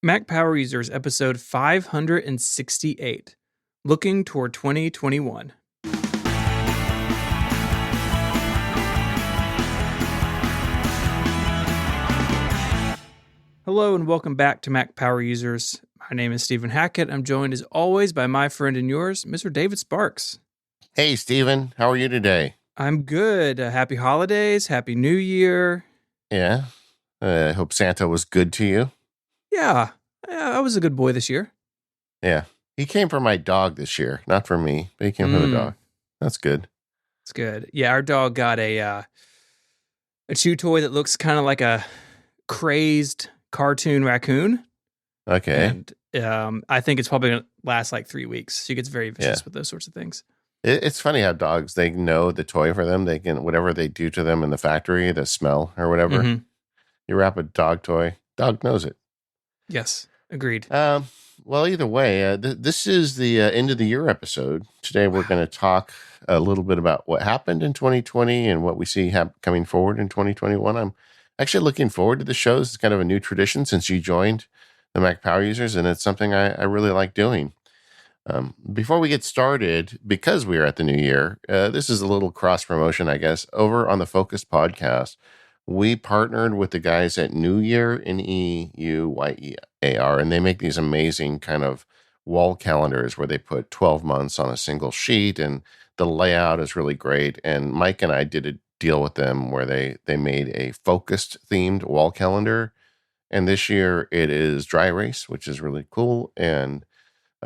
Mac Power Users, episode 568, Looking Toward 2021. Hello and welcome back to Mac Power Users. My name is Stephen Hackett. I'm joined as always by my friend and yours, Mr. David Sparks. Hey, Stephen. How are you today? I'm good. Happy holidays. Happy New Year. Yeah. I hope Santa was good to you. Yeah, I was a good boy this year. Yeah. He came for my dog this year. Not for me, but he came for the dog. That's good. It's good. Yeah, our dog got a chew toy that looks kind of like a crazed cartoon raccoon. Okay. And I think it's probably going to last like 3 weeks. She gets very vicious with those sorts of things. It's funny how dogs, they know the toy for them. They can, whatever they do to them in the factory, the smell or whatever, you wrap a dog toy, dog knows it. Yes, agreed. Well, either way, this is the end of the year episode. Today, we're going to talk a little bit about what happened in 2020 and what we see coming forward in 2021. I'm actually looking forward to the show. It's kind of a new tradition since you joined the Mac Power Users, and it's something I really like doing. Before we get started, because we are at the new year, this is a little cross promotion, I guess. Over on the Focus podcast, we partnered with the guys at New Year, Neuyear, and they make these amazing kind of wall calendars where they put 12 months on a single sheet, and the layout is really great. And Mike and I did a deal with them where they made a focused themed wall calendar. And this year it is dry erase, which is really cool. And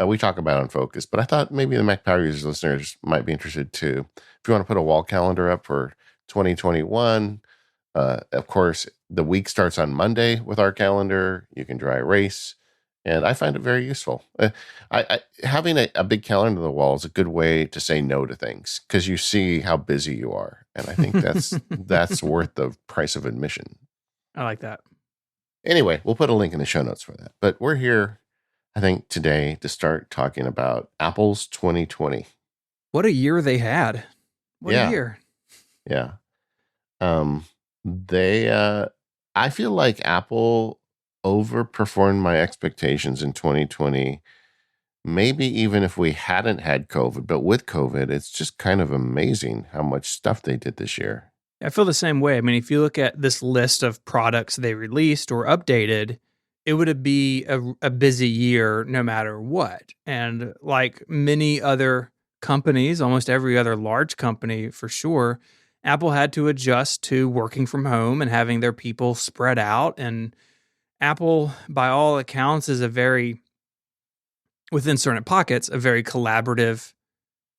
we talk about it on Focus, but I thought maybe the Mac Power Users listeners might be interested too. If you want to put a wall calendar up for 2021, of course, the week starts on Monday with our calendar. You can dry erase, and I find it very useful. Having a big calendar on the wall is a good way to say no to things because you see how busy you are, and I think that's worth the price of admission. I like that. Anyway, we'll put a link in the show notes for that. But we're here, I think, today to start talking about Apple's 2020. What a year they had. What a year. Yeah. I feel like Apple overperformed my expectations in 2020. Maybe even if we hadn't had COVID, but with COVID, it's just kind of amazing how much stuff they did this year. I feel the same way. I mean, if you look at this list of products they released or updated, it would be a busy year no matter what. And like many other companies, almost every other large company for sure, Apple had to adjust to working from home and having their people spread out. And Apple, by all accounts, is within certain pockets, a very collaborative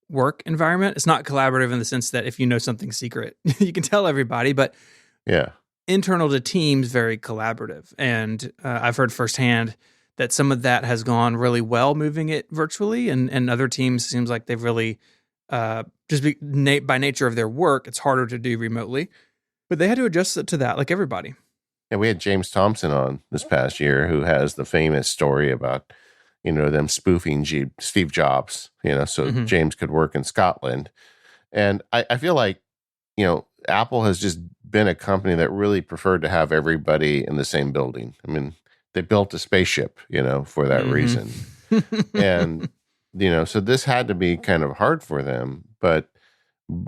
work environment. It's not collaborative in the sense that if you know something secret, you can tell everybody, but internal to teams, very collaborative. And I've heard firsthand that some of that has gone really well moving it virtually, and other teams seems like they've really by nature of their work, it's harder to do remotely, but they had to adjust to that like everybody. Yeah, we had James Thompson on this past year who has the famous story about them spoofing Steve Jobs, so James could work in Scotland. And I feel like, Apple has just been a company that really preferred to have everybody in the same building. I mean, they built a spaceship, for that reason. And, so this had to be kind of hard for them. But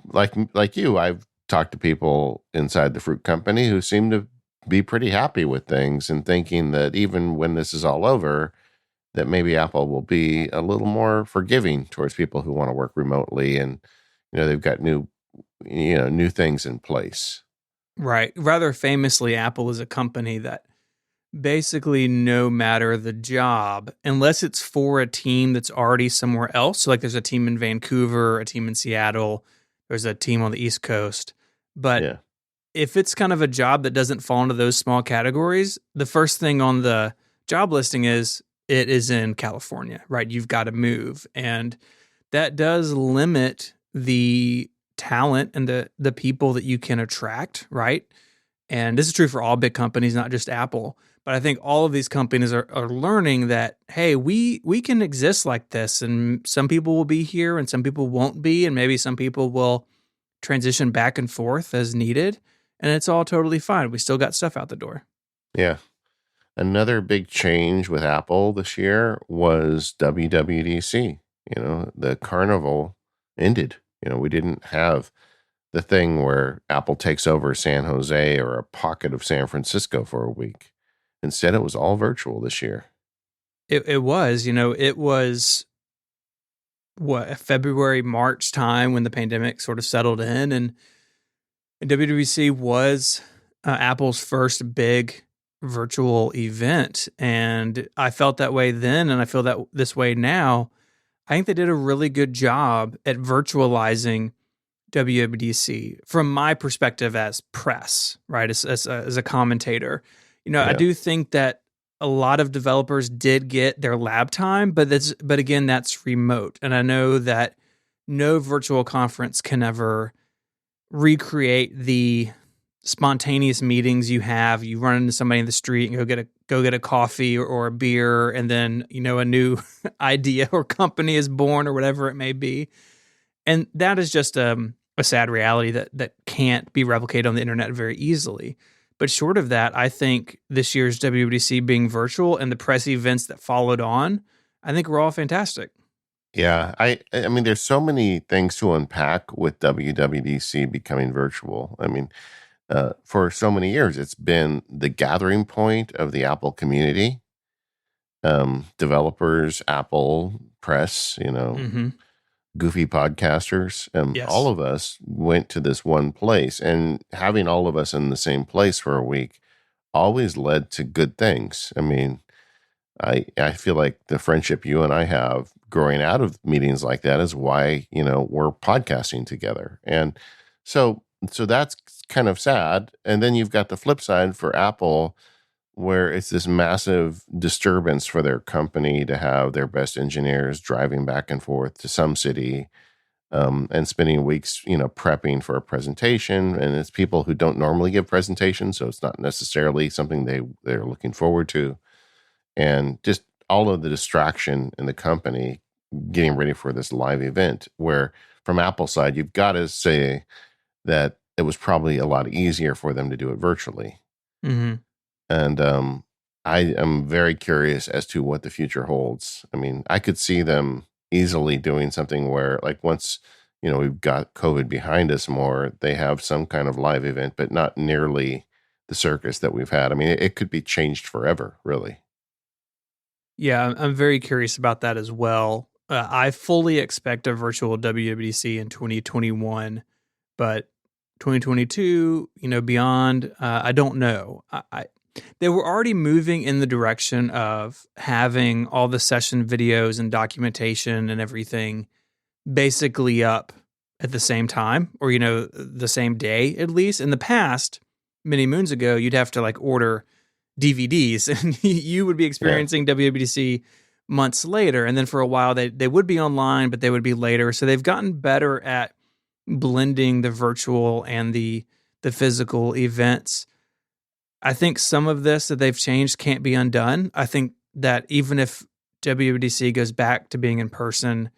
like you, I've talked to people inside the fruit company who seem to be pretty happy with things and thinking that even when this is all over, that maybe Apple will be a little more forgiving towards people who want to work remotely, and they've got new things in place. Right. Rather famously, Apple is a company that basically no matter the job, unless it's for a team that's already somewhere else, so like there's a team in Vancouver, a team in Seattle, there's a team on the East Coast, but if it's kind of a job that doesn't fall into those small categories, the first thing on the job listing is it is in California, right? You've got to move. And that does limit the talent and the people that you can attract, right? And this is true for all big companies, not just Apple. But I think all of these companies are learning that, hey, we can exist like this. And some people will be here and some people won't be. And maybe some people will transition back and forth as needed. And it's all totally fine. We still got stuff out the door. Yeah. Another big change with Apple this year was WWDC. The carnival ended. We didn't have the thing where Apple takes over San Jose or a pocket of San Francisco for a week. Instead, it was all virtual this year. It was, it was February, March time when the pandemic sort of settled in, and WWDC was Apple's first big virtual event. And I felt that way then, and I feel that this way now. I think they did a really good job at virtualizing WWDC from my perspective as press, right? As a commentator. I do think that a lot of developers did get their lab time, but again, that's remote. And I know that no virtual conference can ever recreate the spontaneous meetings you have. You run into somebody in the street and go get a coffee or a beer, and then a new idea or company is born or whatever it may be. And that is just a sad reality that can't be replicated on the internet very easily. But short of that, I think this year's WWDC being virtual and the press events that followed on, I think were all fantastic. Yeah, I mean, there's so many things to unpack with WWDC becoming virtual. I mean, for so many years, it's been the gathering point of the Apple community, developers, Apple press, goofy podcasters. Yes. All of us went to this one place, and having all of us in the same place for a week always led to good things. I mean, I feel like the friendship you and I have growing out of meetings like that is why, we're podcasting together. And so that's kind of sad. And then you've got the flip side for Apple, where it's this massive disturbance for their company to have their best engineers driving back and forth to some city, and spending weeks, prepping for a presentation. And it's people who don't normally give presentations, so it's not necessarily something they're looking forward to. And just all of the distraction in the company getting ready for this live event, where from Apple's side, you've got to say that it was probably a lot easier for them to do it virtually. Mm-hmm. And I am very curious as to what the future holds. I mean, I could see them easily doing something where, like, once, we've got COVID behind us more, they have some kind of live event, but not nearly the circus that we've had. I mean, it could be changed forever, really. Yeah, I'm very curious about that as well. I fully expect a virtual WWDC in 2021, but 2022, beyond, I don't know. They were already moving in the direction of having all the session videos and documentation and everything basically up at the same time, or, the same day, at least. In the past, many moons ago, you'd have to order DVDs and you would be experiencing WWDC months later. And then for a while, they would be online, but they would be later. So they've gotten better at blending the virtual and the physical events. I think some of this that they've changed can't be undone. I think that even if WWDC goes back to being in person,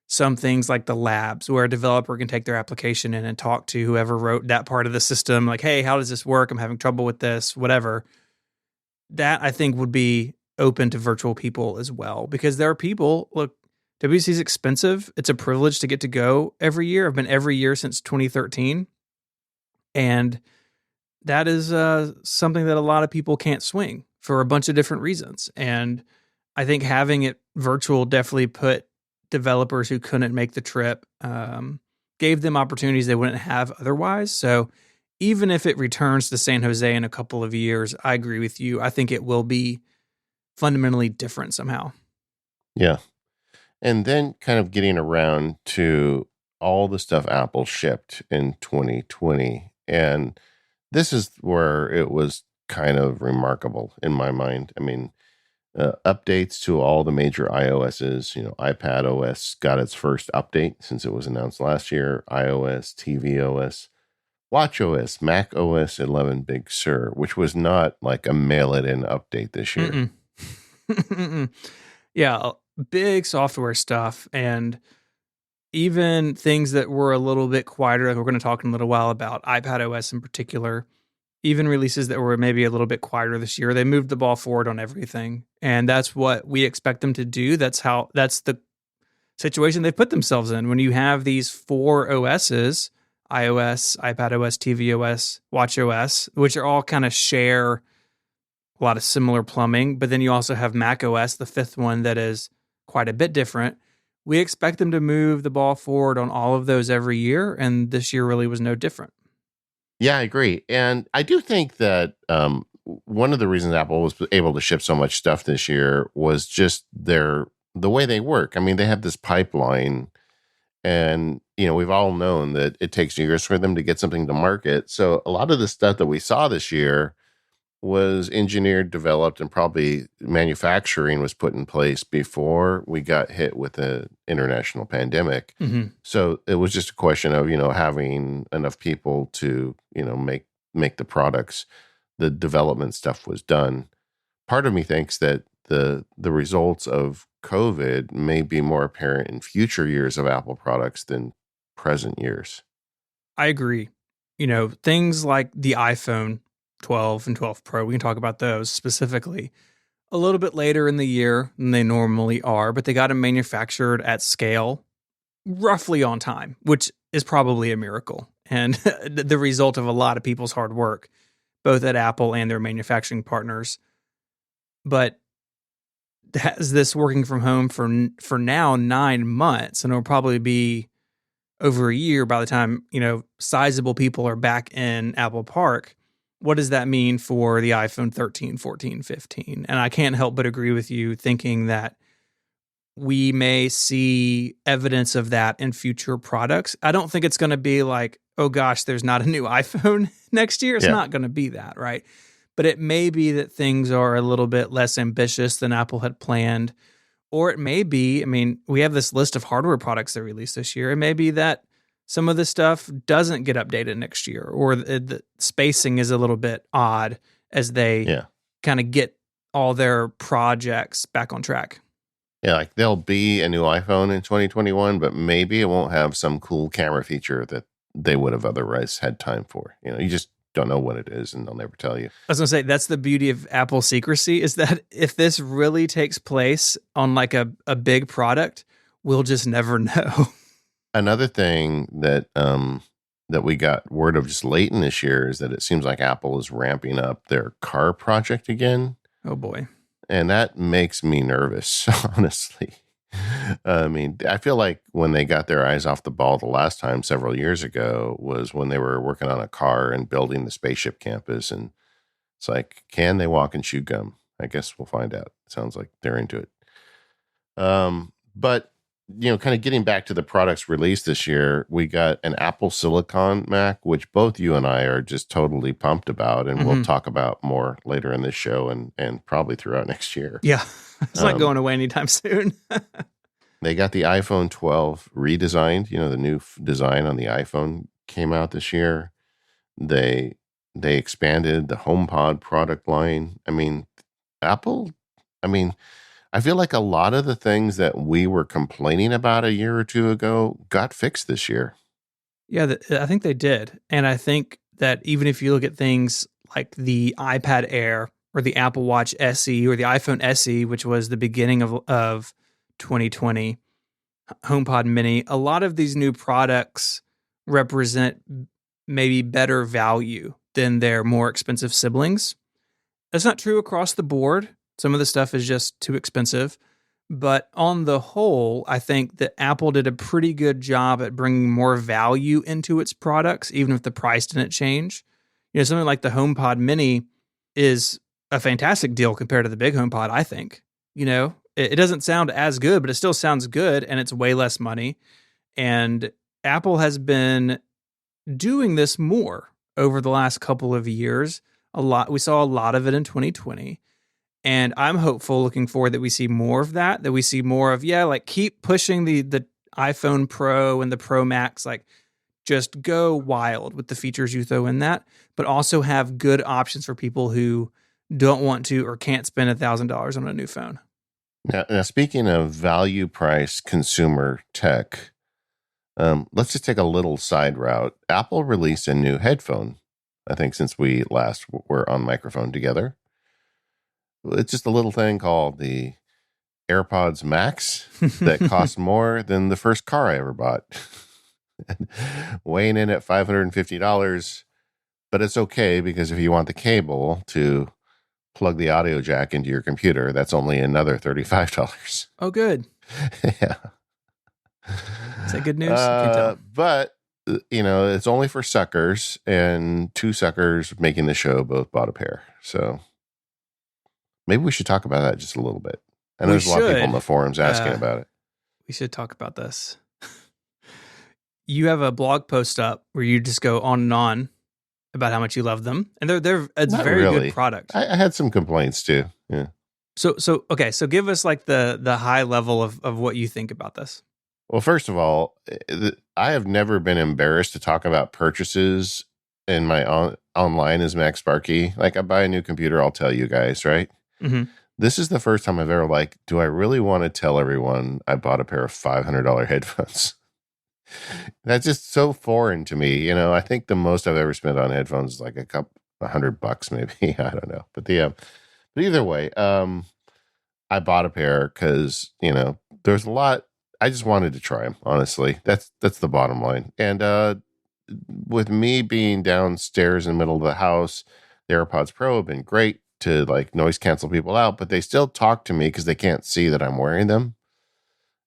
some things like the labs where a developer can take their application in and talk to whoever wrote that part of the system, like, hey, how does this work? I'm having trouble with this, whatever. That I think would be open to virtual people as well, because there are people, look, WWDC is expensive. It's a privilege to get to go every year. I've been every year since 2013. And that is something that a lot of people can't swing for a bunch of different reasons. And I think having it virtual definitely put developers who couldn't make the trip, gave them opportunities they wouldn't have otherwise. So even if it returns to San Jose in a couple of years, I agree with you. I think it will be fundamentally different somehow. Yeah. And then kind of getting around to all the stuff Apple shipped in 2020. And this is where it was kind of remarkable in my mind. I mean, updates to all the major iOSs. iPad OS got its first update since it was announced last year. iOS, tvOS, watchOS, Mac OS 11 Big Sur, which was not like a mail-it-in update this year. Yeah, big software stuff, and even things that were a little bit quieter, like we're going to talk in a little while about iPad OS in particular. even releases that were maybe a little bit quieter this year, they moved the ball forward on everything. And that's what we expect them to do. That's the situation they've put themselves in. When you have these 4 OSs, iOS, iPadOS, tvOS, watchOS, which are all kind of share a lot of similar plumbing, but then you also have macOS, the 5th one that is quite a bit different. We expect them to move the ball forward on all of those every year, and this year really was no different. Yeah, I agree. And I do think that one of the reasons Apple was able to ship so much stuff this year was just the way they work. I mean, they have this pipeline, and we've all known that it takes years for them to get something to market. So a lot of the stuff that we saw this year was engineered, developed, and probably manufacturing was put in place before we got hit with the international pandemic. Mm-hmm. So it was just a question of, having enough people to, make the products. The development stuff was done. Part of me thinks that the results of COVID may be more apparent in future years of Apple products than present years. I agree. Things like the iPhone 12 and 12 Pro, we can talk about those specifically a little bit later in the year than they normally are, but they got them manufactured at scale roughly on time, which is probably a miracle and the result of a lot of people's hard work, both at Apple and their manufacturing partners. But has this working from home for now 9 months, and it'll probably be over a year by the time, sizable people are back in Apple Park. What does that mean for the iPhone 13, 14, 15? And I can't help but agree with you thinking that we may see evidence of that in future products. I don't think it's going to be like, oh gosh, there's not a new iPhone next year. It's not going to be that, right? But it may be that things are a little bit less ambitious than Apple had planned. Or it may be, we have this list of hardware products that released this year. It may be that some of the stuff doesn't get updated next year, or the spacing is a little bit odd as they kind of get all their projects back on track. Yeah, like there'll be a new iPhone in 2021, but maybe it won't have some cool camera feature that they would have otherwise had time for. You just don't know what it is, and they'll never tell you. I was going to say, that's the beauty of Apple secrecy, is that if this really takes place on like a big product, we'll just never know. Another thing that that we got word of just late in this year is that it seems like Apple is ramping up their car project again. Oh boy. And that makes me nervous, honestly. I feel like when they got their eyes off the ball the last time several years ago was when they were working on a car and building the spaceship campus. And it's like, can they walk and chew gum? I guess we'll find out. It sounds like they're into it. But kind of getting back to the products released this year, we got an Apple Silicon Mac, which both you and I are just totally pumped about, and we'll talk about more later in this show and probably throughout next year. Yeah, it's not going away anytime soon. They got the iPhone 12 redesigned. The new design on the iPhone came out this year. They expanded the HomePod product line. Apple, I feel like a lot of the things that we were complaining about a year or two ago got fixed this year. Yeah, I think they did. And I think that even if you look at things like the iPad Air or the Apple Watch SE or the iPhone SE, which was the beginning of 2020, HomePod Mini, a lot of these new products represent maybe better value than their more expensive siblings. That's not true across the board. Some of the stuff is just too expensive. But on the whole, I think that Apple did a pretty good job at bringing more value into its products, even if the price didn't change. Something like the HomePod Mini is a fantastic deal compared to the big HomePod, I think. It doesn't sound as good, but it still sounds good, and it's way less money. And Apple has been doing this more over the last couple of years. We saw a lot of it in 2020. And I'm hopeful, looking forward, that we see more of that we see more of, keep pushing the iPhone Pro and the Pro Max, just go wild with the features you throw in that, but also have good options for people who don't want to or can't spend $1,000 on a new phone. Now, speaking of value price consumer tech, let's just take a little side route. Apple released a new headphone I think, since we last were on microphone together. It's just a little thing called the AirPods Max that costs more than the first car I ever bought. Weighing in at $550, but it's okay because if you want the cable to plug the audio jack into your computer, that's only another $35. Oh, good. Yeah. Is that good news? I can tell. But, it's only for suckers, and two suckers making the show both bought a pair. So maybe we should talk about that just a little bit. I know there's a lot of people in the forums asking about it. We should talk about this. You have a blog post up where you just go on and on about how much you love them, and it's Not a very really. good product. I had some complaints too. Yeah. So give us like the high level of what you think about this. Well, first of all, I have never been embarrassed to talk about purchases in my online as Max Sparky. Like, I buy a new computer, I'll tell you guys, right? Mm-hmm. This is the first time I've ever do I really want to tell everyone I bought a pair of $500 headphones? That's just so foreign to me. I think the most I've ever spent on headphones is like $100 maybe. I don't know. But but either way, I bought a pair because, there's a lot. I just wanted to try them, honestly. That's the bottom line. And with me being downstairs in the middle of the house, the AirPods Pro have been great to like noise cancel people out, but they still talk to me because they can't see that I'm wearing them.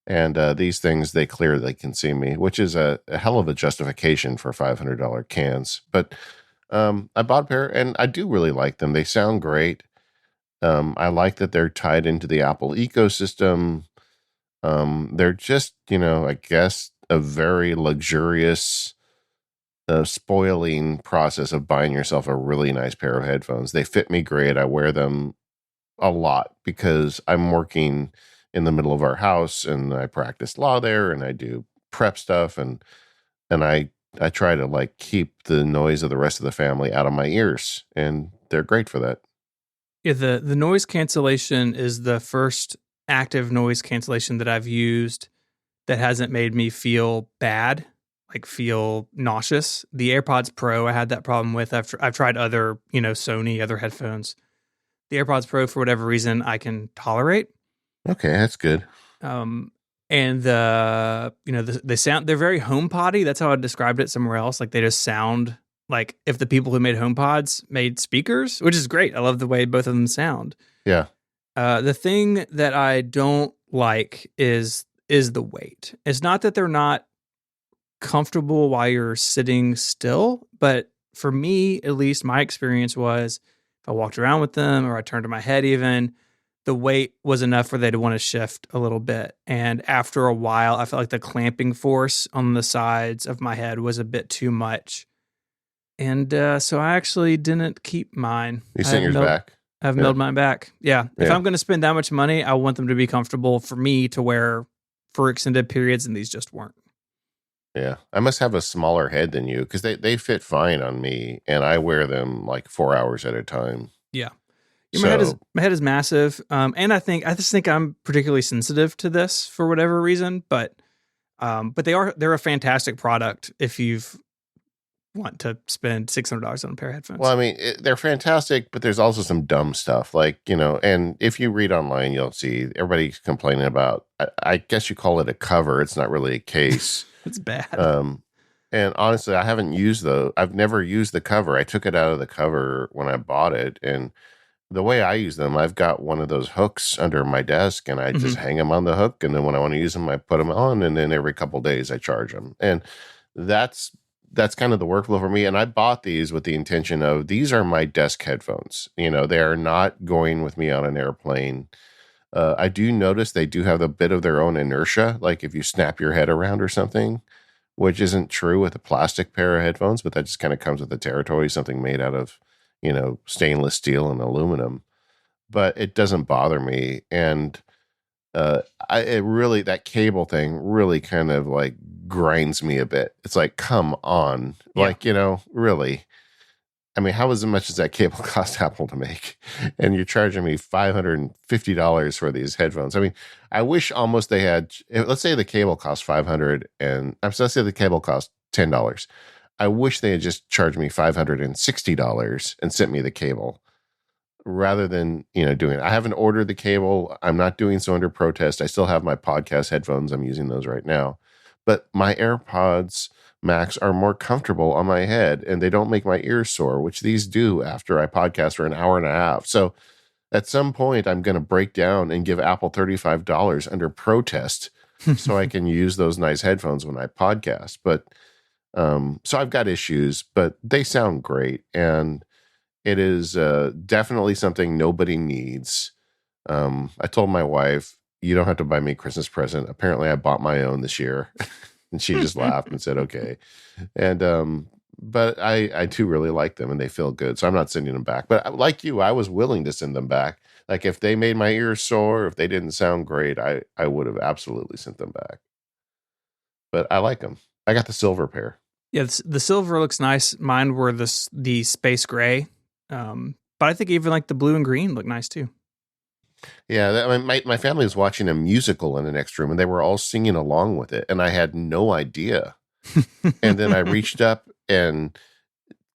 And these things, they clearly can see me, which is a hell of a justification for $500 cans. But I bought a pair, and I do really like them. They sound great. I like that they're tied into the Apple ecosystem. They're just, I guess, a very luxurious, spoiling process of buying yourself a really nice pair of headphones. They fit me great. I wear them a lot because I'm working in the middle of our house, and I practice law there, and I do prep stuff, and I try to like keep the noise of the rest of the family out of my ears, and they're great for that. Yeah, the noise cancellation is the first active noise cancellation that I've used that hasn't made me feel bad, like feel nauseous. The AirPods Pro, I had that problem with. I've tried other, Sony, other headphones. The AirPods Pro, for whatever reason, I can tolerate. Okay, that's good. And they sound, they're very HomePod-y. That's how I described it somewhere else. Like, they just sound like if the people who made HomePods made speakers, which is great. I love the way both of them sound. Yeah. The thing that I don't like is the weight. It's not that they're not comfortable while you're sitting still, but for me, at least, my experience was if I walked around with them or I turned to my head even, the weight was enough for they to want to shift a little bit. And after a while, I felt like the clamping force on the sides of my head was a bit too much. And so I actually didn't keep mine. You sent yours back? I've mailed mine back. Yeah. If I'm going to spend that much money, I want them to be comfortable for me to wear for extended periods, and these just weren't. Yeah. I must have a smaller head than you because they fit fine on me, and I wear them like 4 hours at a time. Yeah. My head is massive, and I just think I'm particularly sensitive to this for whatever reason. But they're a fantastic product if you want to spend $600 on a pair of headphones. Well, I mean, they're fantastic, but there's also some dumb stuff, like and if you read online, you'll see everybody's complaining about. I guess you call it a cover. It's not really a case. It's bad. And honestly, I've never used the cover. I took it out of the cover when I bought it, and the way I use them, I've got one of those hooks under my desk, and I just hang them on the hook. And then when I want to use them, I put them on, and then every couple of days I charge them. And that's kind of the workflow for me. And I bought these with the intention of, these are my desk headphones. They are not going with me on an airplane. I do notice they do have a bit of their own inertia, like if you snap your head around or something, which isn't true with a plastic pair of headphones, but that just kind of comes with the territory, something made out of stainless steel and aluminum, but it doesn't bother me. And that cable thing really kind of like grinds me a bit. It's like, come on, really. I mean, how much does that cable cost Apple to make? And you're charging me $550 for these headphones. I mean, I wish almost they had, let's say the cable cost $500 and let's say the cable cost $10. I wish they had just charged me $560 and sent me the cable rather than, doing it. I haven't ordered the cable. I'm not doing so under protest. I still have my podcast headphones. I'm using those right now. But my AirPods Max are more comfortable on my head and they don't make my ears sore, which these do after I podcast for an hour and a half. So at some point, I'm going to break down and give Apple $35 under protest so I can use those nice headphones when I podcast. But so I've got issues, but they sound great. And it is definitely something nobody needs. I told my wife, you don't have to buy me a Christmas present. Apparently, I bought my own this year. And she just laughed and said, okay. And but I too really like them and they feel good. So I'm not sending them back. But like you, I was willing to send them back. Like if they made my ears sore, if they didn't sound great, I would have absolutely sent them back. But I like them. I got the silver pair. Yeah, the silver looks nice. Mine were the space gray. But I think even like the blue and green look nice too. Yeah, my family was watching a musical in the next room and they were all singing along with it. And I had no idea. And then I reached up and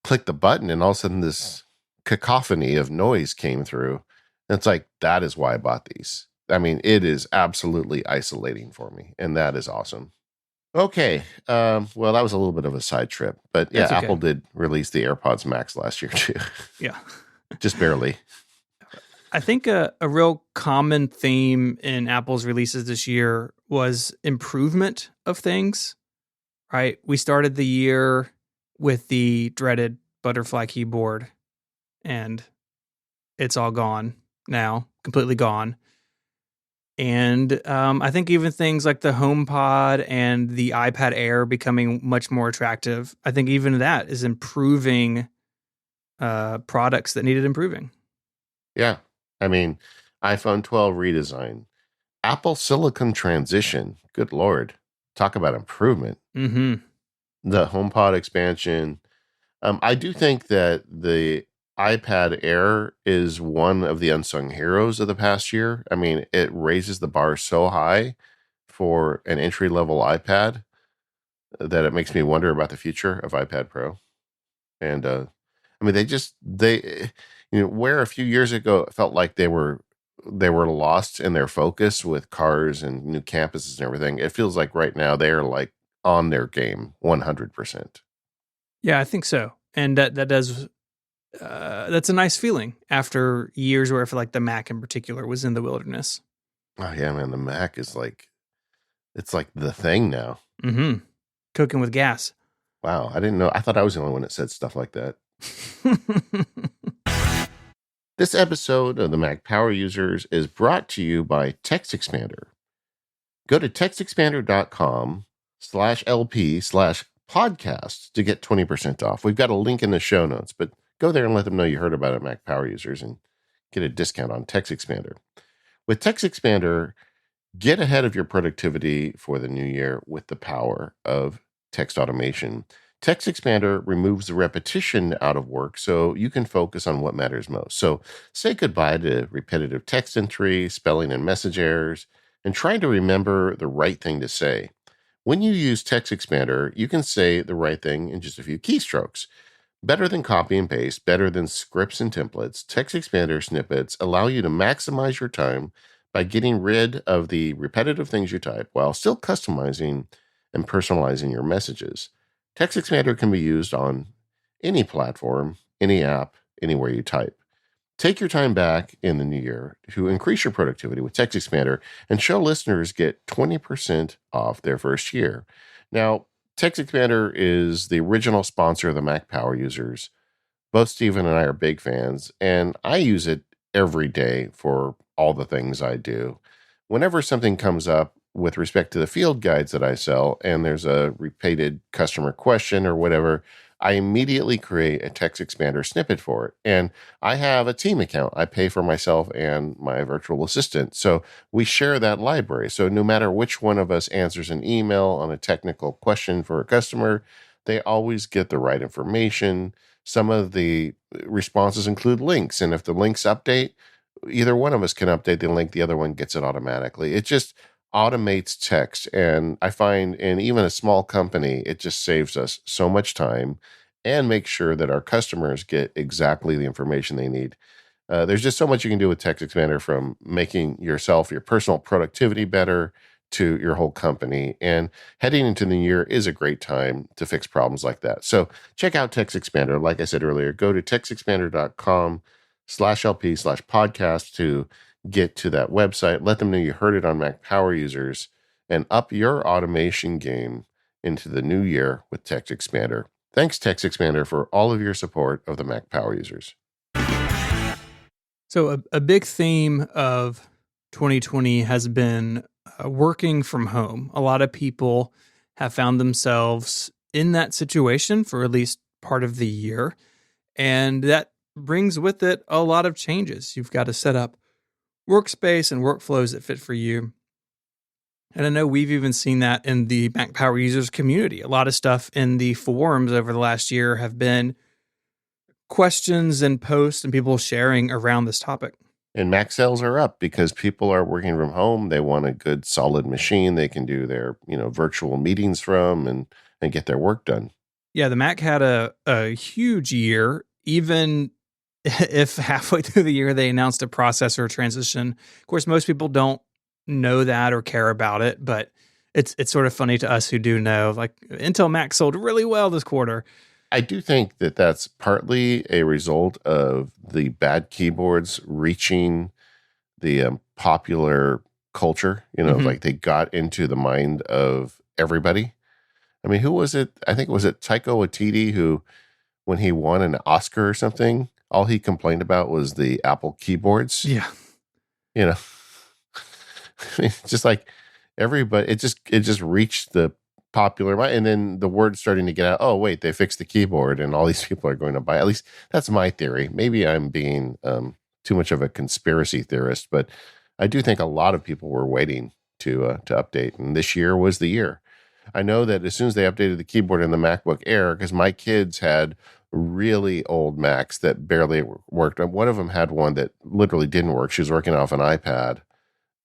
clicked the button and all of a sudden this cacophony of noise came through. And it's like, that is why I bought these. I mean, it is absolutely isolating for me. And that is awesome. Okay. Well, that was a little bit of a side trip. But yeah, okay. Apple did release the AirPods Max last year too. Yeah. Just barely. I think a real common theme in Apple's releases this year was improvement of things, right? We started the year with the dreaded butterfly keyboard, and it's all gone now, completely gone. And I think even things like the HomePod and the iPad Air becoming much more attractive, I think even that is improving products that needed improving. Yeah. I mean, iPhone 12 redesign, Apple Silicon transition. Good Lord. Talk about improvement. Mm-hmm. The HomePod expansion. I do think that the iPad Air is one of the unsung heroes of the past year. I mean, it raises the bar so high for an entry-level iPad that it makes me wonder about the future of iPad Pro. And I mean, they where a few years ago it felt like they were lost in their focus with cars and new campuses and everything. It feels like right now they're like on their game 100%. Yeah, I think so. And that does that's a nice feeling after years where I feel like the Mac in particular was in the wilderness. Oh yeah, man, the Mac is like, it's like the thing now. Mm-hmm. Cooking with gas. Wow, I didn't know. I thought I was the only one that said stuff like that. This episode of the Mac Power Users is brought to you by TextExpander. Go to textexpander.com/LP/podcast to get 20% off. We've got a link in the show notes, but go there and let them know you heard about it, Mac Power Users, and get a discount on TextExpander. With TextExpander, get ahead of your productivity for the new year with the power of text automation. TextExpander removes the repetition out of work so you can focus on what matters most. So say goodbye to repetitive text entry, spelling and message errors, and trying to remember the right thing to say. When you use TextExpander, you can say the right thing in just a few keystrokes. Better than copy and paste, better than scripts and templates, TextExpander snippets allow you to maximize your time by getting rid of the repetitive things you type while still customizing and personalizing your messages. TextExpander can be used on any platform, any app, anywhere you type. Take your time back in the new year to increase your productivity with TextExpander and show listeners get 20% off their first year. Now, TextExpander is the original sponsor of the Mac Power Users. Both Stephen and I are big fans, and I use it every day for all the things I do. Whenever something comes up with respect to the field guides that I sell, and there's a repeated customer question or whatever, I immediately create a TextExpander snippet for it. And I have a team account. I pay for myself and my virtual assistant. So we share that library. So no matter which one of us answers an email on a technical question for a customer, they always get the right information. Some of the responses include links. And if the links update, either one of us can update the link, the other one gets it automatically. It just automates text. And I find in even a small company, it just saves us so much time and makes sure that our customers get exactly the information they need. There's just so much you can do with Text Expander, from making yourself, your personal productivity better, to your whole company. And heading into the year is a great time to fix problems like that. So check out Text Expander. Like I said earlier, go to textexpander.com/LP/podcast to get to that website. Let them know you heard it on Mac Power Users, and up your automation game into the new year with Text Expander. Thanks, Text Expander, for all of your support of the Mac Power Users. So a big theme of 2020 has been working from home. A lot of people have found themselves in that situation for at least part of the year. And that brings with it a lot of changes. You've got to set up workspace and workflows that fit for you. And I know we've even seen that in the Mac Power Users community. A lot of stuff in the forums over the last year have been questions and posts and people sharing around this topic. And Mac sales are up because people are working from home. They want a good, solid machine they can do their, virtual meetings from and get their work done. Yeah, the Mac had a huge year, even if halfway through the year they announced a processor transition. Of course, most people don't know that or care about it, but it's sort of funny to us who do know. Like, Intel Mac sold really well this quarter. I do think that that's partly a result of the bad keyboards reaching the popular culture. Like they got into the mind of everybody. I mean, who was it? I think was it Taika Waititi who, when he won an Oscar or something, all he complained about was the Apple keyboards. Yeah. Just like everybody, it just reached the popular mind, and then the word's starting to get out. Oh, wait, they fixed the keyboard, and all these people are going to buy. At least that's my theory. Maybe I'm being too much of a conspiracy theorist, but I do think a lot of people were waiting to update, and this year was the year. I know that as soon as they updated the keyboard in the MacBook Air, because my kids had really old Macs that barely worked. One of them had one that literally didn't work. She was working off an iPad,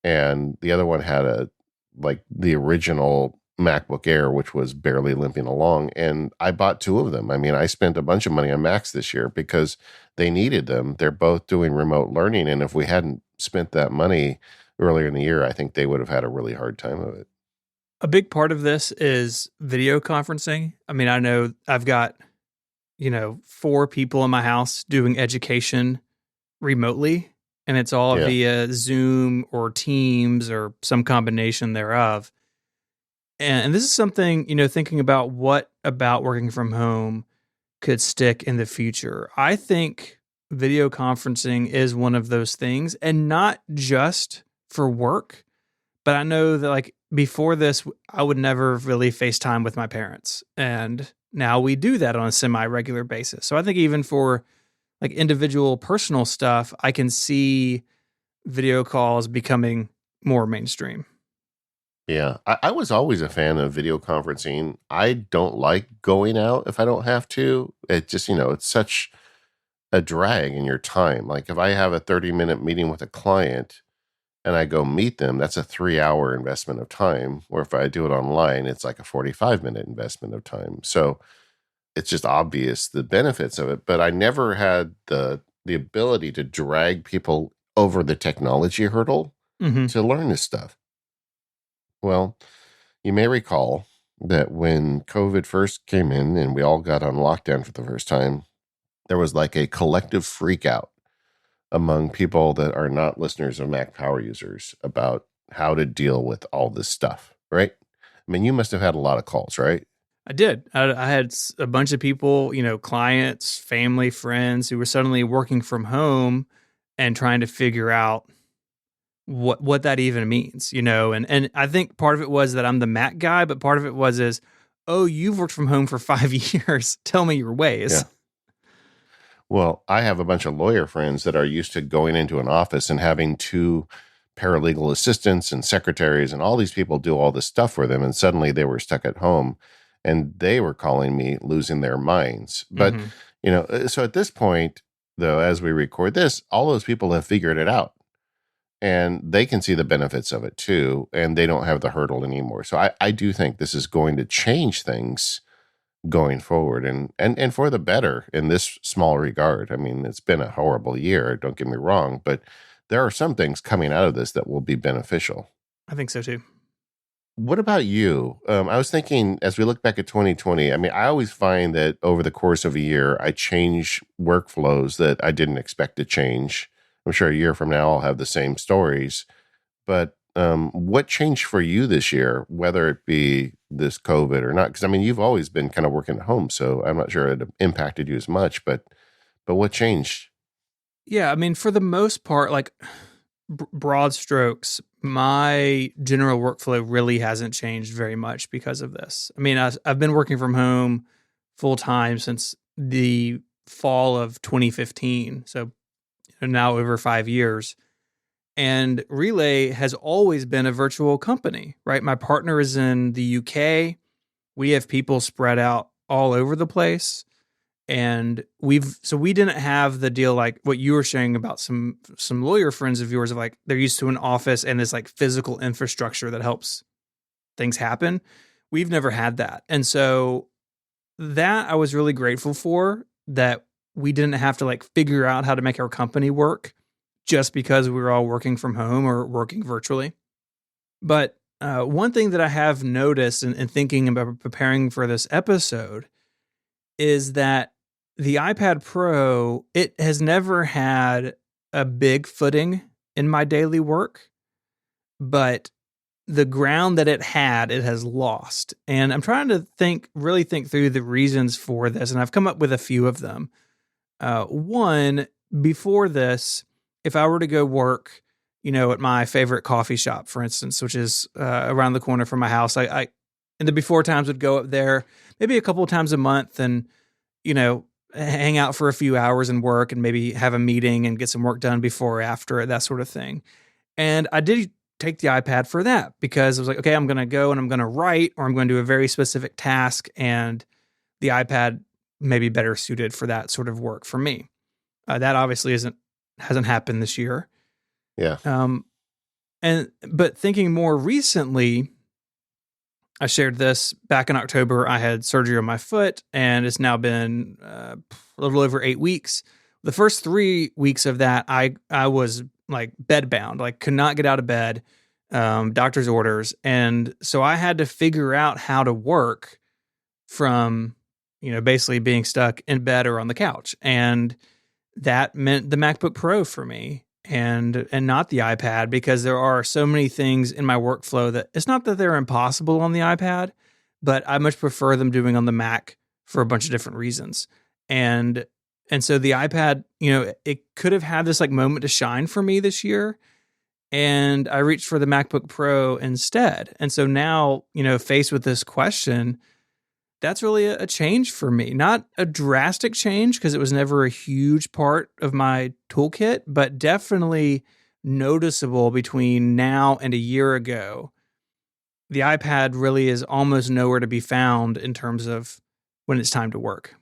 and the other one had the original MacBook Air, which was barely limping along. And I bought two of them. I mean, I spent a bunch of money on Macs this year because they needed them. They're both doing remote learning. And if we hadn't spent that money earlier in the year, I think they would have had a really hard time of it. A big part of this is video conferencing. I mean, I know I've got, 4 people in my house doing education remotely, and it's all via Zoom or Teams or some combination thereof. And this is something, thinking about what about working from home could stick in the future. I think video conferencing is one of those things, and not just for work, but I know that before this, I would never really FaceTime with my parents. And now we do that on a semi-regular basis. So I think even for individual personal stuff, I can see video calls becoming more mainstream. Yeah, I was always a fan of video conferencing. I don't like going out if I don't have to. It just, it's such a drag in your time. Like if I have a 30-minute meeting with a client and I go meet them, that's a 3-hour investment of time. Or if I do it online, it's like a 45-minute investment of time. So it's just obvious the benefits of it. But I never had the ability to drag people over the technology hurdle to learn this stuff. Well, you may recall that when COVID first came in and we all got on lockdown for the first time, there was like a collective freak out among people that are not listeners of Mac Power Users about how to deal with all this stuff, right? I mean, you must have had a lot of calls, right? I did. I had a bunch of people, clients, family, friends who were suddenly working from home and trying to figure out what that even means, and I think part of it was that I'm the Mac guy, but part of it was oh, you've worked from home for 5 years. Tell me your ways. Yeah. Well, I have a bunch of lawyer friends that are used to going into an office and having 2 paralegal assistants and secretaries and all these people do all this stuff for them. And suddenly they were stuck at home and they were calling me losing their minds. But, so at this point, though, as we record this, all those people have figured it out. and they can see the benefits of it too, and they don't have the hurdle anymore. So I do think this is going to change things going forward, and for the better in this small regard. I mean, it's been a horrible year, don't get me wrong, but there are some things coming out of this that will be beneficial. I think so too. What about you? I was thinking as we look back at 2020, I mean, I always find that over the course of a year, I change workflows that I didn't expect to change. I'm sure a year from now, I'll have the same stories. But what changed for you this year, whether it be this COVID or not? Because I mean, you've always been kind of working at home, so I'm not sure it impacted you as much. But what changed? Yeah, I mean, for the most part, like broad strokes, my general workflow really hasn't changed very much because of this. I mean, I've been working from home full time since the fall of 2015, so now over 5 years. And Relay has always been a virtual company, right? My partner is in the UK. We have people spread out all over the place. And we didn't have the deal like what you were saying about some lawyer friends of yours of like they're used to an office and this like physical infrastructure that helps things happen. We've never had that. And so that I was really grateful for, that we didn't have to like figure out how to make our company work just because we were all working from home or working virtually. But one thing that I have noticed in thinking about preparing for this episode is that the iPad Pro, it has never had a big footing in my daily work, but the ground that it had, it has lost. And I'm trying to really think through the reasons for this, and I've come up with a few of them. One, before this, if I were to go work, at my favorite coffee shop, for instance, which is around the corner from my house, I in the before times would go up there maybe a couple of times a month and, hang out for a few hours and work and maybe have a meeting and get some work done before or after it, that sort of thing. And I did take the iPad for that because I was like, okay, I'm going to go and I'm going to write or I'm going to do a very specific task, and the iPad may be better suited for that sort of work for me. That obviously hasn't happened this year. Yeah. But thinking more recently, I shared this back in October. I had surgery on my foot, and it's now been a little over 8 weeks. The first 3 weeks of that, I was like bedbound, like could not get out of bed, doctor's orders. And so I had to figure out how to work from, basically being stuck in bed or on the couch. And that meant the MacBook Pro for me and not the iPad, because there are so many things in my workflow that it's not that they're impossible on the iPad, but I much prefer them doing on the Mac for a bunch of different reasons. And so the iPad, it could have had this like moment to shine for me this year, and I reached for the MacBook Pro instead. And so now, faced with this question, that's really a change for me. Not a drastic change because it was never a huge part of my toolkit, but definitely noticeable between now and a year ago. The iPad really is almost nowhere to be found in terms of when it's time to work.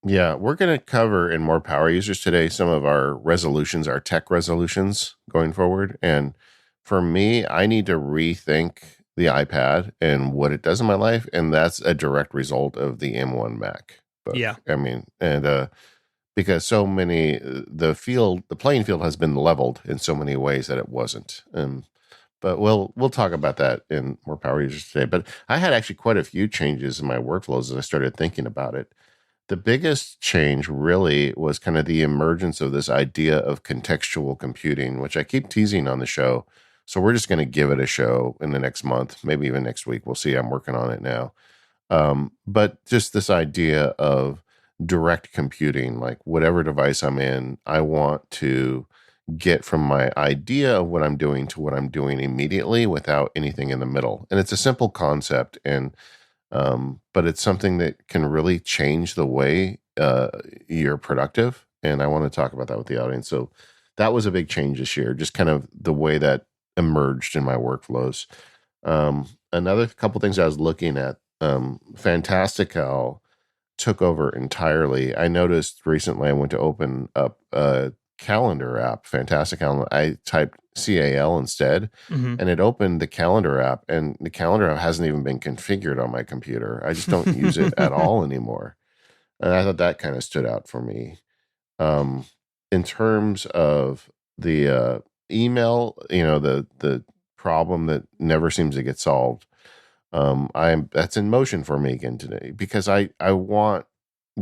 Yeah, we're going to cover in More Power Users today some of our resolutions, our tech resolutions going forward. And for me, I need to rethink the iPad and what it does in my life, and that's a direct result of the M1 Mac. But, yeah, I mean, and because so many the playing field has been leveled in so many ways that it wasn't. But we'll talk about that in More Power Users today. But I had actually quite a few changes in my workflows as I started thinking about it. The biggest change really was kind of the emergence of this idea of contextual computing, which I keep teasing on the show. So we're just going to give it a show in the next month, maybe even next week. We'll see. I'm working on it now. But just this idea of direct computing, like whatever device I'm in, I want to get from my idea of what I'm doing to what I'm doing immediately without anything in the middle. And it's a simple concept, but it's something that can really change the way you're productive. And I want to talk about that with the audience. So that was a big change this year, just kind of the way that emerged in my workflows. Another couple things I was looking at, Fantastical took over entirely. I noticed recently I went to open up a calendar app, Fantastical. I typed CAL instead. Mm-hmm. And it opened the calendar app, and the calendar app hasn't even been configured on my computer. I just don't use it at all anymore. And I thought that kind of stood out for me. In terms of the email, the problem that never seems to get solved. That's in motion for me again today, because I want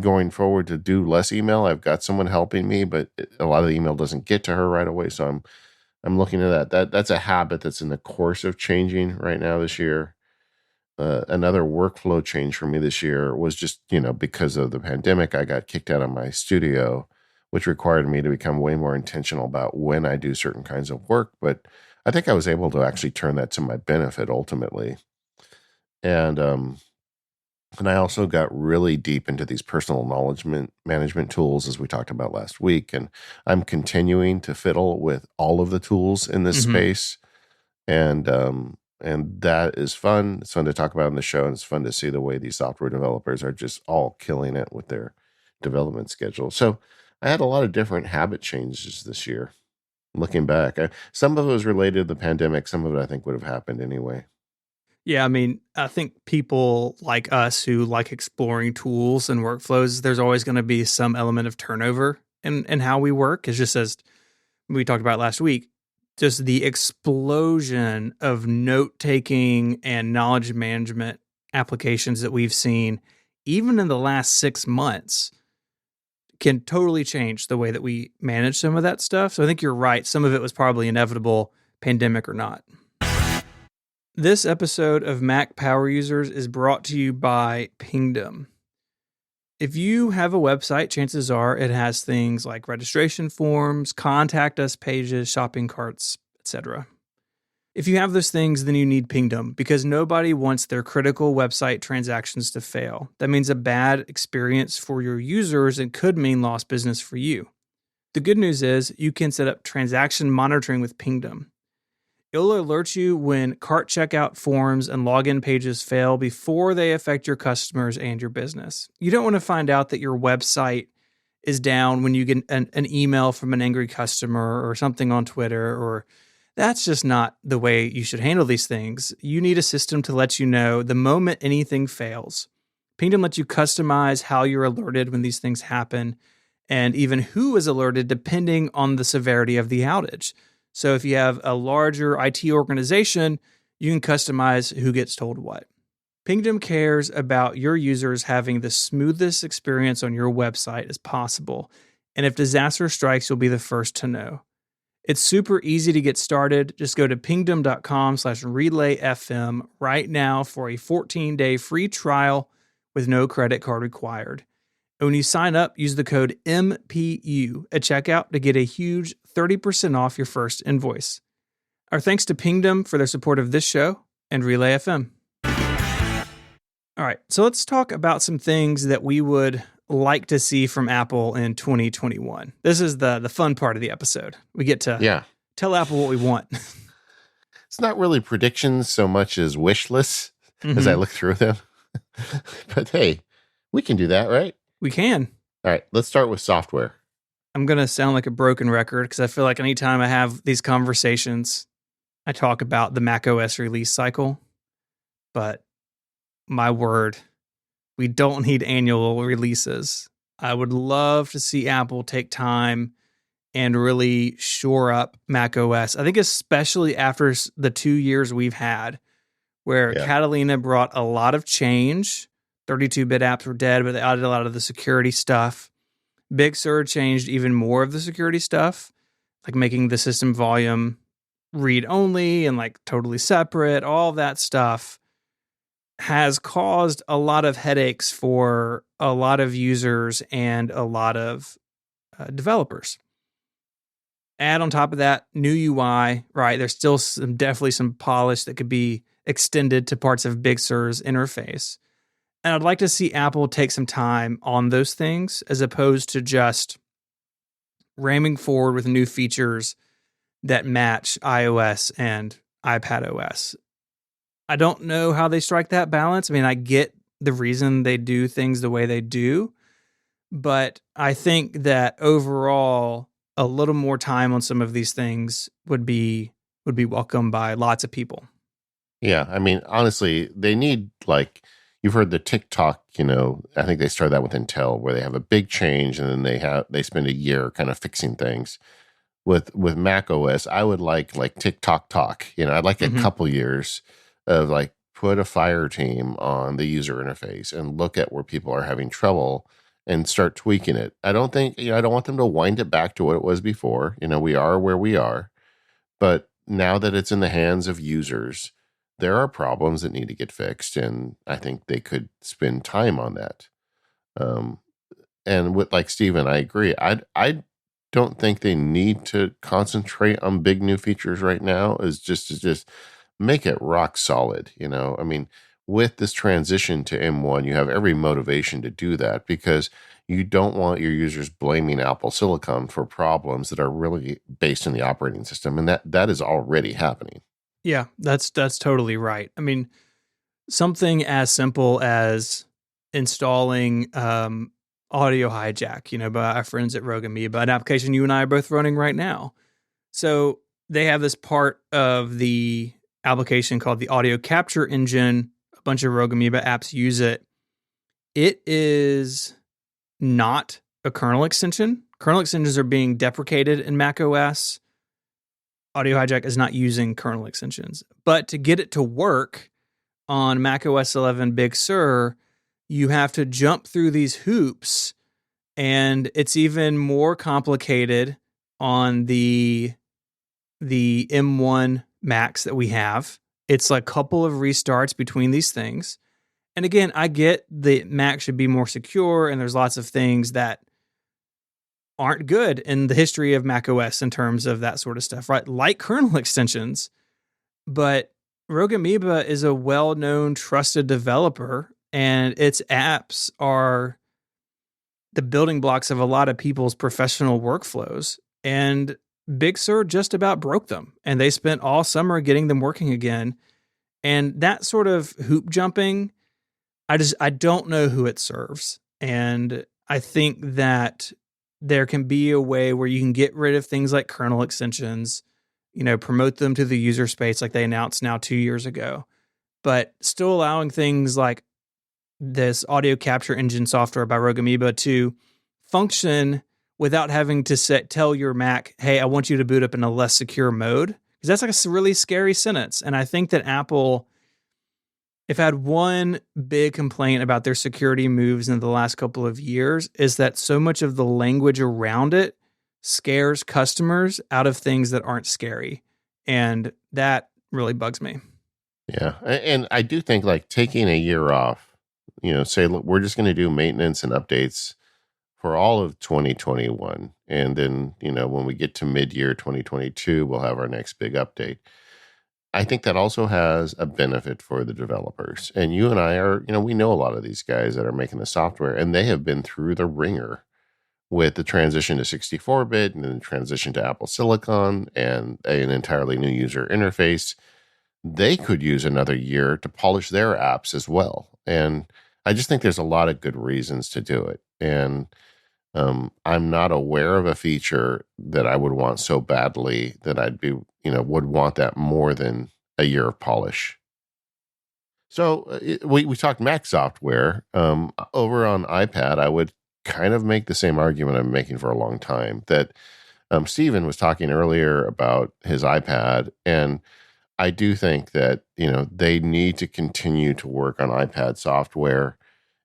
going forward to do less email. I've got someone helping me, but a lot of the email doesn't get to her right away. So I'm looking at that's a habit that's in the course of changing right now this year. Another workflow change for me this year was just, because of the pandemic, I got kicked out of my studio, which required me to become way more intentional about when I do certain kinds of work. But I think I was able to actually turn that to my benefit ultimately. And I also got really deep into these personal knowledge management tools, as we talked about last week. And I'm continuing to fiddle with all of the tools in this space. And that is fun. It's fun to talk about in the show, and it's fun to see the way these software developers are just all killing it with their development schedule. So I had a lot of different habit changes this year. Looking back, some of it was related to the pandemic. Some of it I think would have happened anyway. Yeah, I mean, I think people like us who like exploring tools and workflows, there's always going to be some element of turnover in how we work. It's just as we talked about last week, just the explosion of note-taking and knowledge management applications that we've seen, even in the last 6 months, can totally change the way that we manage some of that stuff. So I think you're right. Some of it was probably inevitable, pandemic or not. This episode of Mac Power Users is brought to you by Pingdom. If you have a website, chances are it has things like registration forms, contact us pages, shopping carts, etc. If you have those things, then you need Pingdom, because nobody wants their critical website transactions to fail. That means a bad experience for your users and could mean lost business for you. The good news is you can set up transaction monitoring with Pingdom. It'll alert you when cart checkout forms and login pages fail before they affect your customers and your business. You don't want to find out that your website is down when you get an email from an angry customer or something on Twitter, or that's just not the way you should handle these things. You need a system to let you know the moment anything fails. Pingdom lets you customize how you're alerted when these things happen, and even who is alerted depending on the severity of the outage. So if you have a larger IT organization, you can customize who gets told what. Pingdom cares about your users having the smoothest experience on your website as possible. And if disaster strikes, you'll be the first to know. It's super easy to get started. Just go to pingdom.com/relayfm right now for a 14-day free trial with no credit card required. And when you sign up, use the code MPU at checkout to get a huge 30% off your first invoice. Our thanks to Pingdom for their support of this show and Relay FM. All right, so let's talk about some things that we would like to see from Apple in 2021. This is the fun part of the episode. We get to tell Apple what we want. It's not really predictions so much as wish lists as I look through them. But hey, we can do that, right? We can. All right, let's start with software. I'm going to sound like a broken record because I feel like anytime I have these conversations, I talk about the macOS release cycle. But my word, we don't need annual releases. I would love to see Apple take time and really shore up macOS. I think especially after the 2 years we've had where Catalina brought a lot of change. 32-bit apps were dead, but they added a lot of the security stuff. Big Sur changed even more of the security stuff, like making the system volume read-only and like totally separate. All that stuff has caused a lot of headaches for a lot of users and a lot of developers. Add on top of that, new UI, right? There's still definitely some polish that could be extended to parts of Big Sur's interface. And I'd like to see Apple take some time on those things as opposed to just ramming forward with new features that match iOS and iPadOS. I don't know how they strike that balance. I mean, I get the reason they do things the way they do, but I think that overall, a little more time on some of these things would be welcome by lots of people. Yeah, I mean, honestly, they need like you've heard the TikTok. I think they started that with Intel, where they have a big change and then they spend a year kind of fixing things. With Mac OS, I would like TikTok talk. I'd like a Mm-hmm. couple years of like put a fire team on the user interface and look at where people are having trouble and start tweaking it. I don't think I don't want them to wind it back to what it was before. We are where we are, but now that it's in the hands of users, there are problems that need to get fixed, and I think they could spend time on that. Um, and with like Steven, I agree. I don't think they need to concentrate on big new features right now. Is just to just make it rock solid. I mean, with this transition to M1, you have every motivation to do that because you don't want your users blaming Apple Silicon for problems that are really based in the operating system, and that is already happening. Yeah, that's totally right. I mean, something as simple as installing Audio Hijack, by our friends at Rogue Amoeba, an application you and I are both running right now. So they have this part of the application called the Audio Capture Engine. A bunch of Rogue Amoeba apps use it. It is not a kernel extension. Kernel extensions are being deprecated in Mac OS. Audio Hijack is not using kernel extensions. But to get it to work on Mac OS 11 Big Sur, you have to jump through these hoops, and it's even more complicated on the M1 Macs that we have. It's like a couple of restarts between these things. And again, I get the Mac should be more secure, and there's lots of things that aren't good in the history of Mac OS in terms of that sort of stuff, right? Like kernel extensions. But Rogue Amoeba is a well-known, trusted developer, and its apps are the building blocks of a lot of people's professional workflows. And Big Sur just about broke them, and they spent all summer getting them working again. And that sort of hoop jumping, I don't know who it serves. And I think that there can be a way where you can get rid of things like kernel extensions, promote them to the user space like they announced now 2 years ago, but still allowing things like this audio capture engine software by Rogue Amoeba to function without having to tell your Mac, hey, I want you to boot up in a less secure mode. Because that's like a really scary sentence. And I think that Apple, if I had one big complaint about their security moves in the last couple of years, is that so much of the language around it scares customers out of things that aren't scary. And that really bugs me. Yeah. And I do think like taking a year off, say, look, we're just going to do maintenance and updates for all of 2021. And then, when we get to mid-year 2022, we'll have our next big update. I think that also has a benefit for the developers. And you and I are, we know a lot of these guys that are making the software, and they have been through the ringer with the transition to 64-bit and then the transition to Apple Silicon and an entirely new user interface. They could use another year to polish their apps as well. And I just think there's a lot of good reasons to do it. And I'm not aware of a feature that I would want so badly that I'd be, would want that more than a year of polish. So we talked Mac software. Over on iPad, I would kind of make the same argument I'm making for a long time that Steven was talking earlier about his iPad. And I do think that, they need to continue to work on iPad software.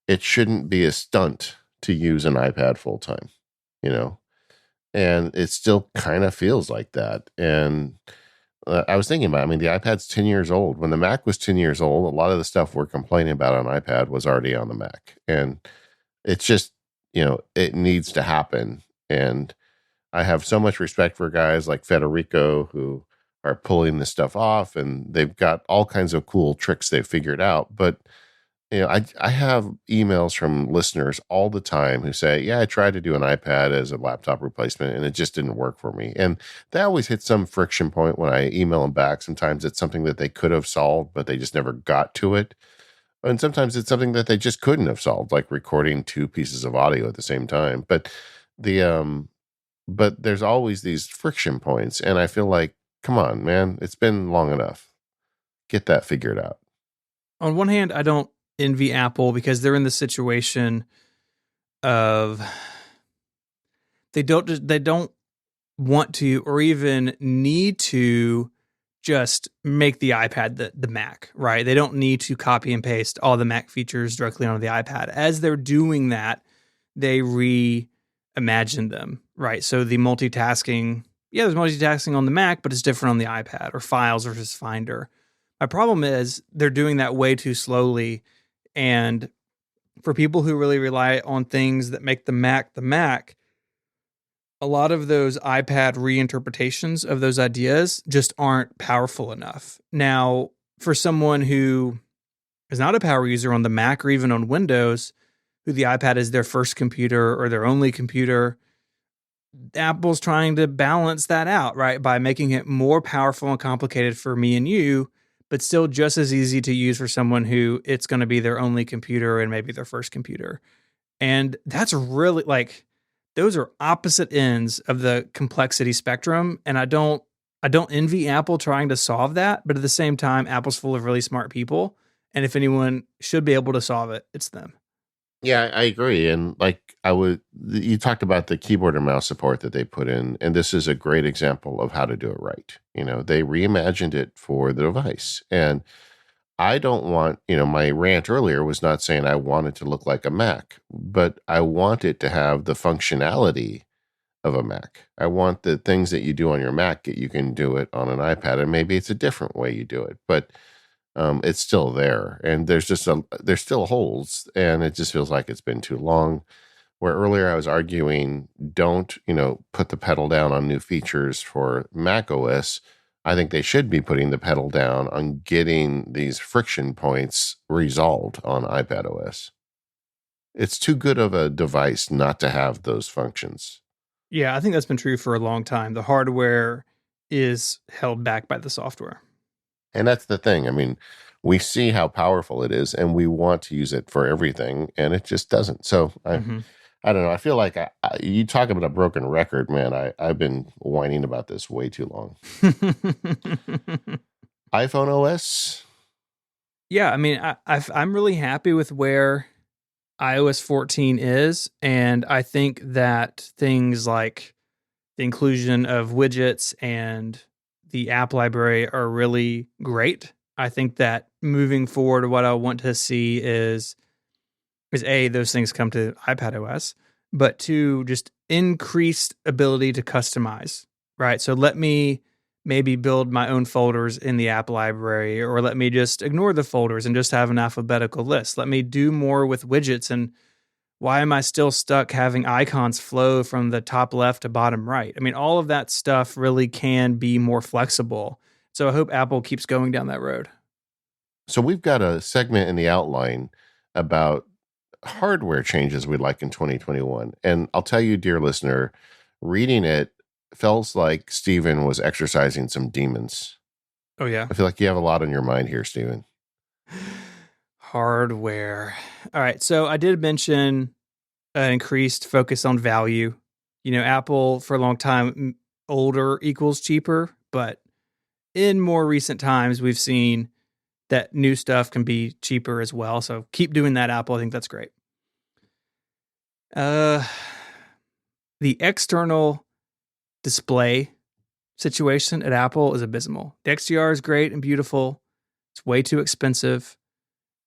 It shouldn't be a stunt to use an iPad full time, and it still kind of feels like that. And I was thinking about, the iPad's 10 years old. When the Mac was 10 years old, a lot of the stuff we're complaining about on iPad was already on the Mac. And it's just, it needs to happen. And I have so much respect for guys like Federico who are pulling this stuff off, and they've got all kinds of cool tricks they've figured out. But I have emails from listeners all the time who say, yeah, I tried to do an iPad as a laptop replacement and it just didn't work for me. And they always hit some friction point when I email them back. Sometimes it's something that they could have solved, but they just never got to it. And sometimes it's something that they just couldn't have solved, like recording two pieces of audio at the same time. But the but there's always these friction points. And I feel like, come on, man, it's been long enough. Get that figured out. On one hand, I don't envy Apple because they're in the situation of they don't want to or even need to just make the iPad the Mac, right? They don't need to copy and paste all the Mac features directly onto the iPad. As they're doing that, they reimagine them, right? So the multitasking, there's multitasking on the Mac, but it's different on the iPad, or Files versus Finder. My problem is they're doing that way too slowly. And for people who really rely on things that make the Mac, a lot of those iPad reinterpretations of those ideas just aren't powerful enough. Now, for someone who is not a power user on the Mac or even on Windows, who the iPad is their first computer or their only computer, Apple's trying to balance that out, right? By making it more powerful and complicated for me and you, but still just as easy to use for someone who it's going to be their only computer and maybe their first computer. And that's really like, those are opposite ends of the complexity spectrum. And I don't envy Apple trying to solve that, but at the same time, Apple's full of really smart people. And if anyone should be able to solve it, it's them. Yeah, I agree. And like you talked about the keyboard and mouse support that they put in, and this is a great example of how to do it right. They reimagined it for the device. And I don't want, my rant earlier was not saying I want it to look like a Mac, but I want it to have the functionality of a Mac. I want the things that you do on your Mac, you can do it on an iPad, and maybe it's a different way you do it, but it's still there. And there's still holes, and it just feels like it's been too long. Where earlier I was arguing, don't, put the pedal down on new features for Mac OS. I think they should be putting the pedal down on getting these friction points resolved on iPad OS. It's too good of a device not to have those functions. Yeah, I think that's been true for a long time. The hardware is held back by the software. And that's the thing. I mean, we see how powerful it is, and we want to use it for everything, and it just doesn't. So I don't know. I feel like you talk about a broken record, man. I've been whining about this way too long. iPhone OS? Yeah, I mean, I'm really happy with where iOS 14 is, and I think that things like the inclusion of widgets and the app library are really great. I think that moving forward, what I want to see is A, those things come to iPadOS, but two, just increased ability to customize, right? So let me maybe build my own folders in the app library, or let me just ignore the folders and just have an alphabetical list. Let me do more with widgets. And why am I still stuck having icons flow from the top left to bottom right? I mean, all of that stuff really can be more flexible. So I hope Apple keeps going down that road. So we've got a segment in the outline about hardware changes we'd like in 2021. And I'll tell you, dear listener, reading it feels like Stephen was exercising some demons. Oh, yeah. I feel like you have a lot on your mind here, Stephen. Hardware. All right. So I did mention an increased focus on value. Apple for a long time, older equals cheaper, but in more recent times, we've seen that new stuff can be cheaper as well. So keep doing that, Apple. I think that's great. The external display situation at Apple is abysmal. The XDR is great and beautiful. It's way too expensive.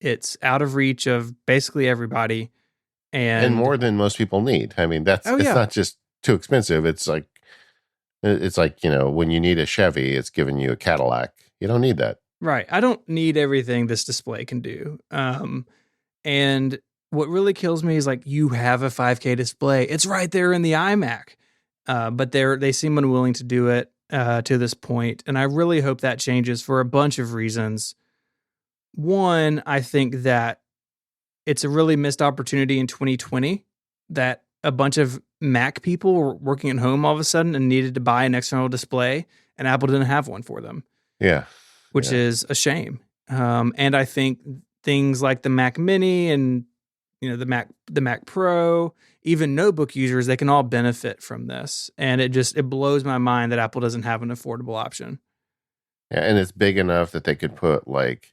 It's out of reach of basically everybody. And more than most people need. I mean, it's not just too expensive. It's like, when you need a Chevy, it's giving you a Cadillac. You don't need that. Right. I don't need everything this display can do. And what really kills me is like, you have a 5K display. It's right there in the iMac. But they seem unwilling to do it to this point. And I really hope that changes for a bunch of reasons. One, I think that it's a really missed opportunity in 2020 that a bunch of Mac people were working at home all of a sudden and needed to buy an external display, and Apple didn't have one for them. Yeah. Which is a shame. And I think things like the Mac Mini and the Mac Pro, even notebook users, they can all benefit from this. And it blows my mind that Apple doesn't have an affordable option. Yeah, and it's big enough that they could put like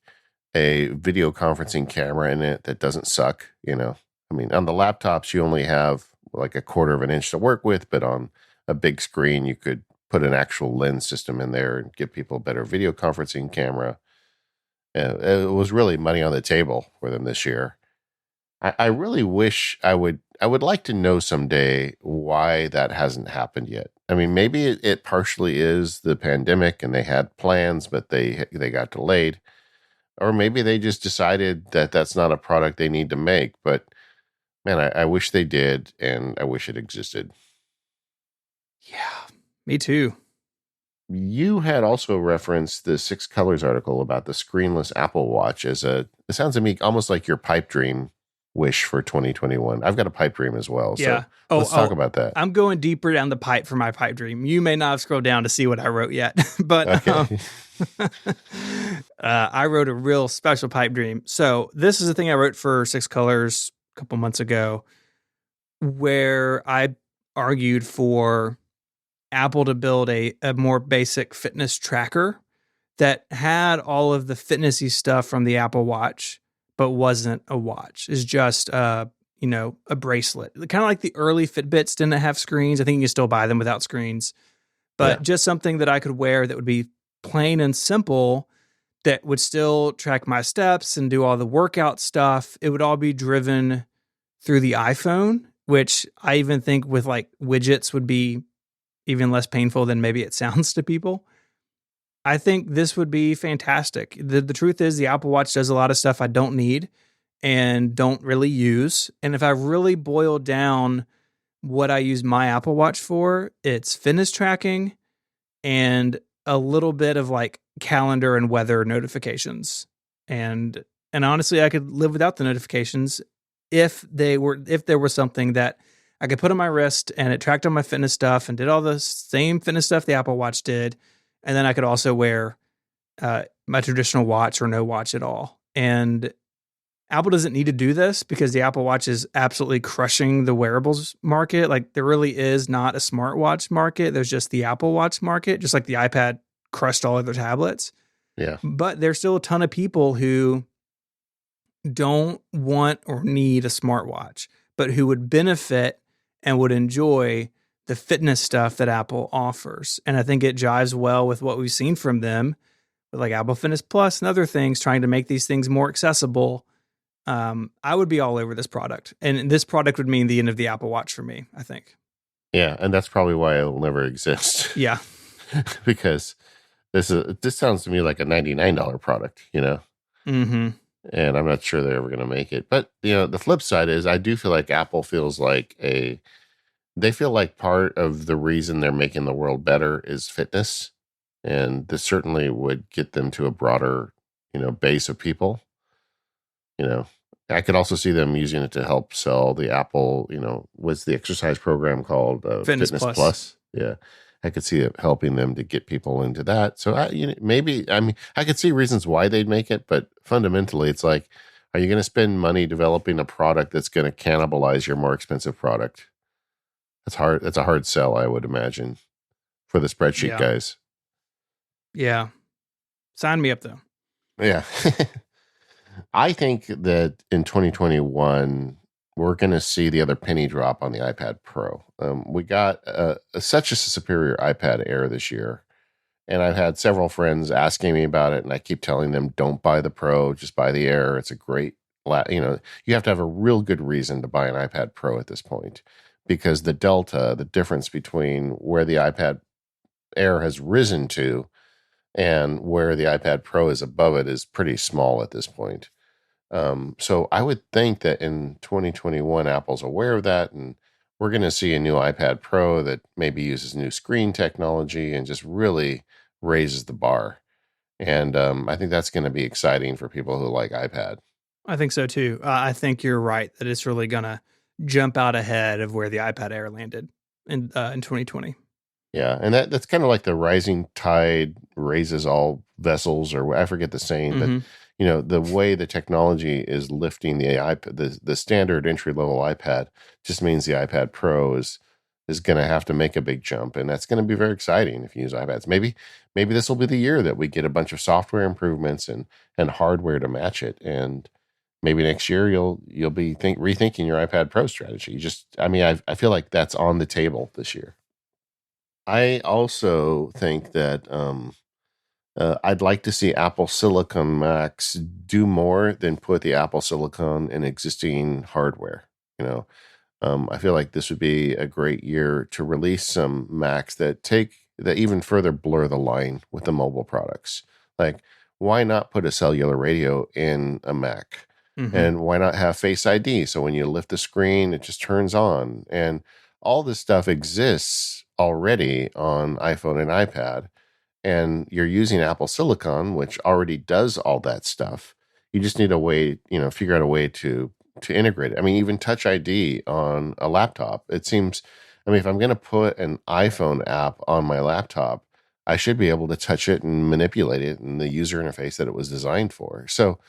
a video conferencing camera in it that doesn't suck, you know. I mean, on the laptops you only have like a quarter of an inch to work with, but on a big screen you could put an actual lens system in there and give people a better video conferencing camera. It was really money on the table for them this year. I really wish I would like to know someday why that hasn't happened yet. I mean, maybe it partially is the pandemic and they had plans, but they got delayed. Or maybe they just decided that that's not a product they need to make. But man, I wish they did, and I wish it existed. Yeah, me too. You had also referenced the 6 Colors article about the screenless Apple Watch it sounds to me almost like your pipe dream wish for 2021. I've got a pipe dream as well. Yeah. So let's talk about that. I'm going deeper down the pipe for my pipe dream. You may not have scrolled down to see what I wrote yet, but Okay. I wrote a real special pipe dream. So this is the thing I wrote for 6 Colors a couple months ago, where I argued for Apple to build a more basic fitness tracker that had all of the fitnessy stuff from the Apple Watch, but wasn't a watch. It's just a bracelet. Kind of like the early Fitbits didn't have screens. I think you can still buy them without screens, but just something that I could wear that would be plain and simple, that would still track my steps and do all the workout stuff. It would all be driven through the iPhone, which I even think with like widgets would be even less painful than maybe it sounds to people. I think this would be fantastic. The truth is the Apple Watch does a lot of stuff I don't need and don't really use. And if I really boil down what I use my Apple Watch for, it's fitness tracking and a little bit of like calendar and weather notifications. And honestly, I could live without the notifications if there was something that I could put on my wrist and it tracked all my fitness stuff and did all the same fitness stuff the Apple Watch did. And then I could also wear my traditional watch or no watch at all. And Apple doesn't need to do this because the Apple Watch is absolutely crushing the wearables market. Like there really is not a smartwatch market. There's just the Apple Watch market, just like the iPad crushed all other tablets. Yeah. But there's still a ton of people who don't want or need a smartwatch, but who would benefit and would enjoy the fitness stuff that Apple offers. And I think it jives well with what we've seen from them with like Apple Fitness Plus and other things, trying to make these things more accessible. I would be all over this product. And this product would mean the end of the Apple Watch for me, I think. Yeah, and that's probably why it'll never exist. Yeah. Because this sounds to me like a $99 product, you know? Mm-hmm. And I'm not sure they're ever going to make it. But, you know, the flip side is I do feel like Apple feels like they feel like part of the reason they're making the world better is fitness. And this certainly would get them to a broader, base of people. I could also see them using it to help sell the Apple, what's the exercise program called? Fitness Plus. Yeah. I could see it helping them to get people into that. So I could see reasons why they'd make it, but fundamentally it's like, are you going to spend money developing a product that's going to cannibalize your more expensive product? That's hard. That's a hard sell, I would imagine, for the spreadsheet guys. Yeah. Sign me up though. Yeah. I think that in 2021, we're going to see the other penny drop on the iPad Pro. We got such a superior iPad Air this year. And I've had several friends asking me about it. And I keep telling them, don't buy the Pro, just buy the Air. It's a great, you have to have a real good reason to buy an iPad Pro at this point. Because the difference between where the iPad Air has risen to and where the iPad Pro is above it is pretty small at this point. So I would think that in 2021, Apple's aware of that, and we're going to see a new iPad Pro that maybe uses new screen technology and just really raises the bar. And I think that's going to be exciting for people who like iPad. I think so too. I think you're right that it's really going to jump out ahead of where the iPad Air landed in 2020. Yeah, and that's kind of like the rising tide raises all vessels, or I forget the saying, but the way the technology is lifting the iPad, the standard entry level iPad, just means the iPad Pro is going to have to make a big jump, and that's going to be very exciting if you use iPads. Maybe this will be the year that we get a bunch of software improvements and hardware to match it, and maybe next year you'll be rethinking your iPad Pro strategy. I feel like that's on the table this year. I also think that I'd like to see Apple Silicon Macs do more than put the Apple Silicon in existing hardware. I feel like this would be a great year to release some Macs that even further blur the line with the mobile products. Like, why not put a cellular radio in a Mac? Mm-hmm. And why not have Face ID? So when you lift the screen, it just turns on. And all this stuff exists already on iPhone and iPad. And you're using Apple Silicon, which already does all that stuff. You just need a way, figure out a way to integrate it. I mean, even Touch ID on a laptop. It seems, if I'm going to put an iPhone app on my laptop, I should be able to touch it and manipulate it in the user interface that it was designed for. So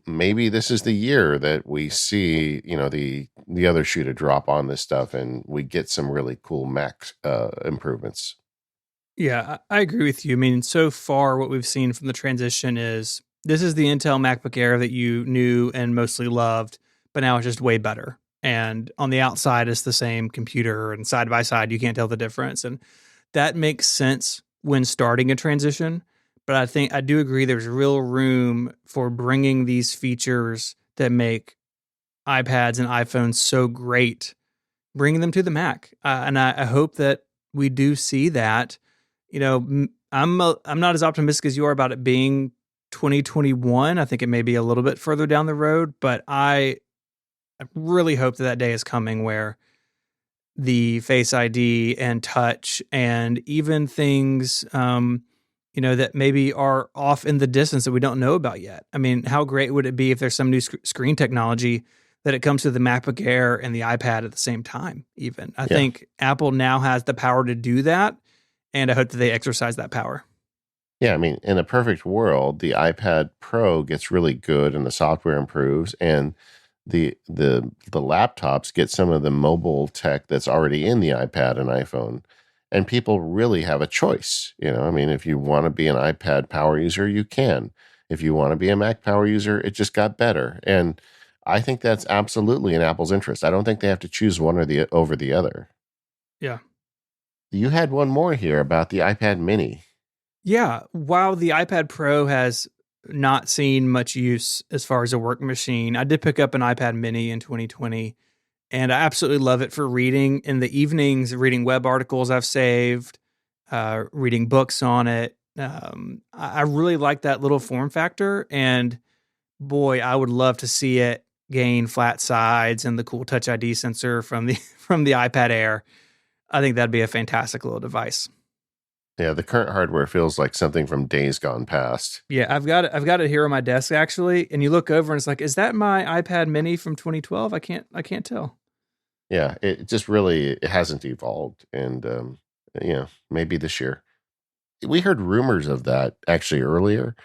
maybe this is the year that we see, the other shoe to drop on this stuff, and we get some really cool Mac improvements. Yeah, I agree with you. I mean, so far what we've seen from the transition is this is the Intel MacBook Air that you knew and mostly loved, but now it's just way better. And on the outside, it's the same computer, and side by side, you can't tell the difference. And that makes sense when starting a transition. But I do agree there's real room for bringing these features that make iPads and iPhones so great, bringing them to the Mac. And I hope that we do see that. I'm not as optimistic as you are about it being 2021. I think it may be a little bit further down the road, but I really hope that day is coming where the Face ID and Touch and even things, that maybe are off in the distance that we don't know about yet. I mean, how great would it be if there's some new screen technology that it comes to the MacBook Air and the iPad at the same time, even? I think Apple now has the power to do that, and I hope that they exercise that power. Yeah, in a perfect world, the iPad Pro gets really good and the software improves, and the laptops get some of the mobile tech that's already in the iPad and iPhone. And people really have a choice. If you want to be an iPad power user, you can. If you want to be a Mac power user, it just got better. And I think that's absolutely in Apple's interest. I don't think they have to choose one over the other. Yeah. You had one more here about the iPad mini. Yeah. While the iPad Pro has not seen much use as far as a work machine, I did pick up an iPad mini in 2020, and I absolutely love it for reading in the evenings, reading web articles I've saved, reading books on it. I really like that little form factor, and boy, I would love to see it gain flat sides and the cool Touch ID sensor from the iPad Air. I think that'd be a fantastic little device. Yeah, the current hardware feels like something from days gone past. Yeah, I've got it here on my desk actually, and you look over and it's like, is that my iPad mini from 2012? I can't tell. Yeah, it just really hasn't evolved, and maybe this year. We heard rumors of that actually earlier.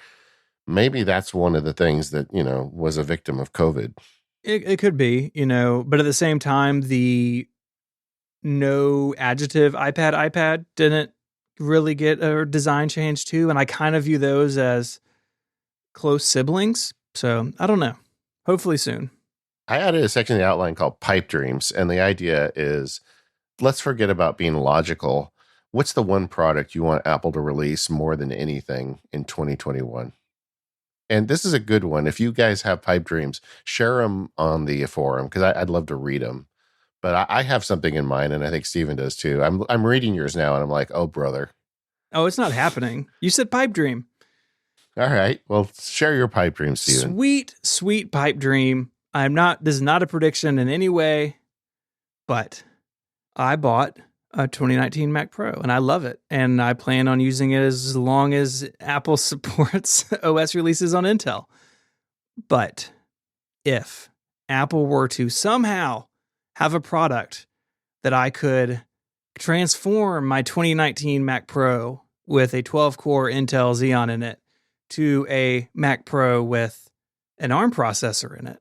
Maybe that's one of the things that was a victim of COVID. It could be, but at the same time, the no adjective iPad didn't really get a design change too, and I kind of view those as close siblings. So I don't know. Hopefully soon. I added a section in the outline called Pipe Dreams, and the idea is, let's forget about being logical. What's the one product you want Apple to release more than anything in 2021? And this is a good one. If you guys have pipe dreams, share them on the forum, because I'd love to read them. But I have something in mind, and I think Steven does too. I'm reading yours now, and I'm like, oh, brother. Oh, it's not happening. You said pipe dream. All right. Well, share your pipe dream, Steven. Sweet, sweet pipe dream. This is not a prediction in any way, but I bought a 2019 Mac Pro, and I love it. And I plan on using it as long as Apple supports OS releases on Intel. But if Apple were to somehow have a product that I could transform my 2019 Mac Pro with a 12-core Intel Xeon in it to a Mac Pro with an ARM processor in it.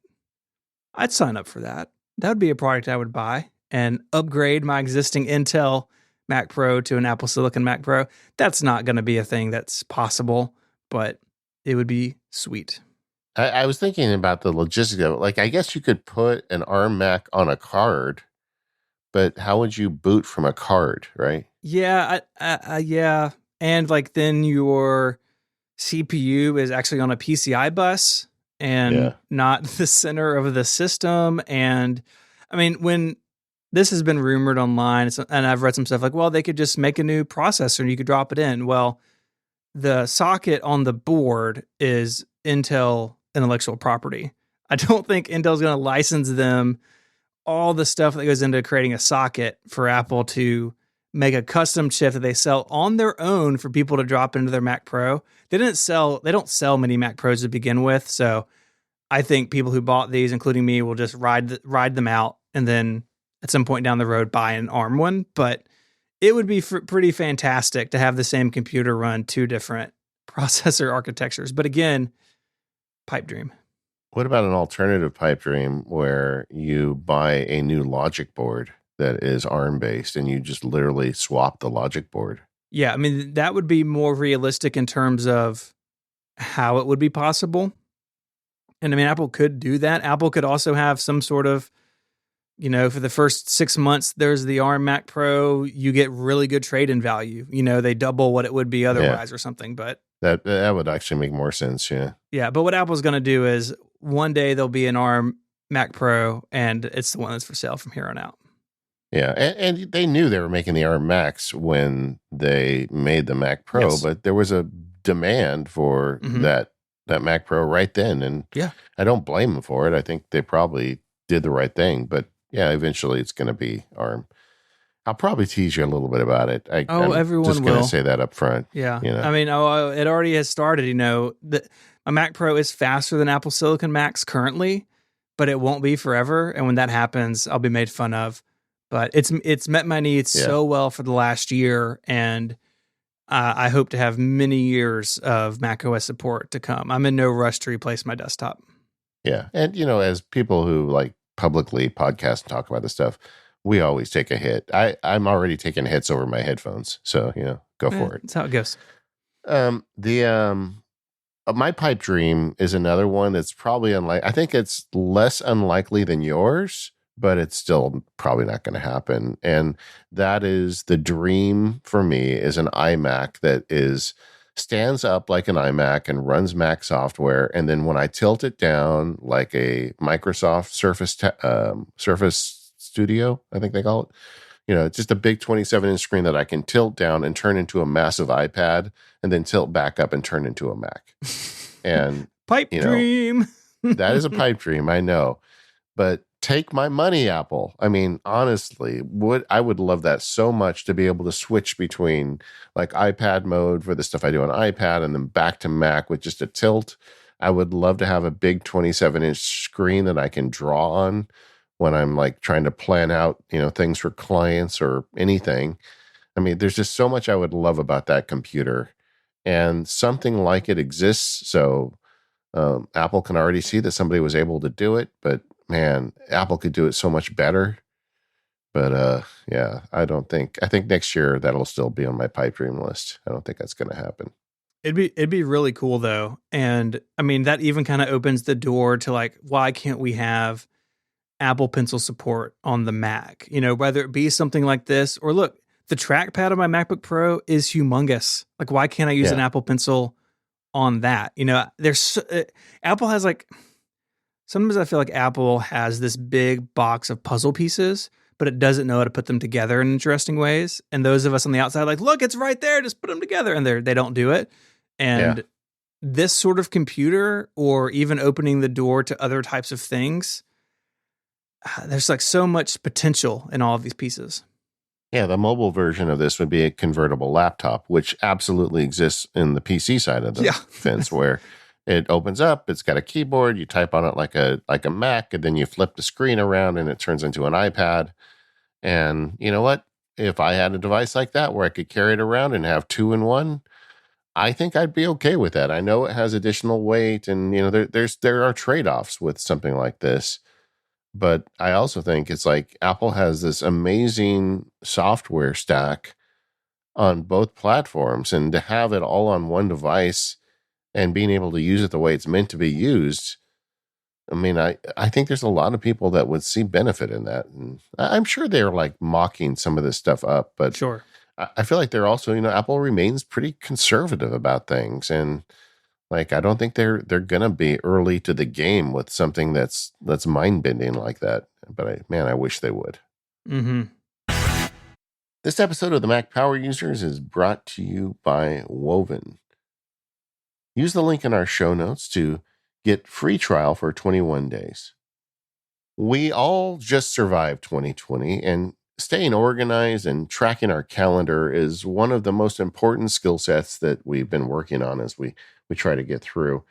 I'd sign up for that. That would be a product I would buy and upgrade my existing Intel Mac Pro to an Apple Silicon Mac Pro. That's not going to be a thing that's possible, but it would be sweet. I was thinking about the logistics of it. Like, I guess you could put an ARM Mac on a card, but how would you boot from a card, right? Yeah, yeah. And like then your CPU is actually on a PCI bus and not the center of the system. And I mean, when this has been rumored online, and I've read some stuff like, well, they could just make a new processor and you could drop it in. Well, the socket on the board is Intel intellectual property. I don't think Intel's going to license them all the stuff that goes into creating a socket for Apple to make a custom chip that they sell on their own for people to drop into their Mac Pro. They don't sell many Mac Pros to begin with, so I think people who bought these, including me, will just ride them out and then at some point down the road buy an ARM one. But it would be pretty fantastic to have the same computer run two different processor architectures. But again, pipe dream. What about an alternative pipe dream where you buy a new logic board that is ARM based and you just literally swap the logic board? Yeah, I mean, that would be more realistic in terms of how it would be possible. And I mean, Apple could do that. Apple could also have some sort of, for the first 6 months, there's the ARM Mac Pro, you get really good trade-in value. They double what it would be otherwise or something. But that would actually make more sense, yeah. Yeah, but what Apple's going to do is one day there'll be an ARM Mac Pro, and it's the one that's for sale from here on out. Yeah, and they knew they were making the ARM Macs when they made the Mac Pro, but there was a demand for that Mac Pro right then, and I don't blame them for it. I think they probably did the right thing, but yeah, eventually it's going to be ARM. I'll probably tease you a little bit about it. I'm everyone just going to say that up front. Yeah, I mean, it already has started. A Mac Pro is faster than Apple Silicon Macs currently, but it won't be forever. And when that happens, I'll be made fun of. But it's met my needs so well for the last year, and I hope to have many years of macOS support to come. I'm in no rush to replace my desktop. Yeah, and as people who like publicly podcast and talk about this stuff, we always take a hit. I'm already taking hits over my headphones, so go for it. That's how it goes. My pipe dream is another one that's probably I think it's less unlikely than yours, but it's still probably not going to happen. And that is the dream for me is an iMac that stands up like an iMac and runs Mac software. And then when I tilt it down like a Microsoft Surface Studio, I think they call it, it's just a big 27-inch screen that I can tilt down and turn into a massive iPad and then tilt back up and turn into a Mac. And pipe dream. That is a pipe dream, I know. But take my money, Apple. I mean, honestly, I would love that so much to be able to switch between like iPad mode for the stuff I do on iPad and then back to Mac with just a tilt. I would love to have a big 27-inch screen that I can draw on when I'm like trying to plan out, things for clients or anything. I mean, there's just so much I would love about that computer, and something like it exists. So Apple can already see that somebody was able to do it, but man, Apple could do it so much better. But I think next year that'll still be on my pipe dream list. I don't think that's going to happen. It'd be really cool though. And I mean, that even kind of opens the door to like, why can't we have Apple Pencil support on the Mac? Whether it be something like this or look, the trackpad on my MacBook Pro is humongous. Like, why can't I use an Apple Pencil on that? Apple has like, sometimes I feel like Apple has this big box of puzzle pieces, but it doesn't know how to put them together in interesting ways. And those of us on the outside, like, look, it's right there. Just put them together. And they don't do it. And this sort of computer, or even opening the door to other types of things, there's like so much potential in all of these pieces. Yeah, the mobile version of this would be a convertible laptop, which absolutely exists in the PC side of the fence, where it opens up, it's got a keyboard, you type on it like a Mac, and then you flip the screen around and it turns into an iPad. And you know what? If I had a device like that where I could carry it around and have two in one, I think I'd be okay with that. I know it has additional weight, and there are trade-offs with something like this. But I also think it's like Apple has this amazing software stack on both platforms, and to have it all on one device and being able to use it the way it's meant to be used. I mean, I think there's a lot of people that would see benefit in that. And I'm sure they're like mocking some of this stuff up, but Sure. I feel like they're also, Apple remains pretty conservative about things. And like, I don't think they're gonna be early to the game with something that's mind bending like that. But I wish they would. Mm-hmm. This episode of the Mac Power Users is brought to you by Woven. Use the link in our show notes to get free trial for 21 days. We all just survived 2020, and staying organized and tracking our calendar is one of the most important skill sets that we've been working on as we try to get through.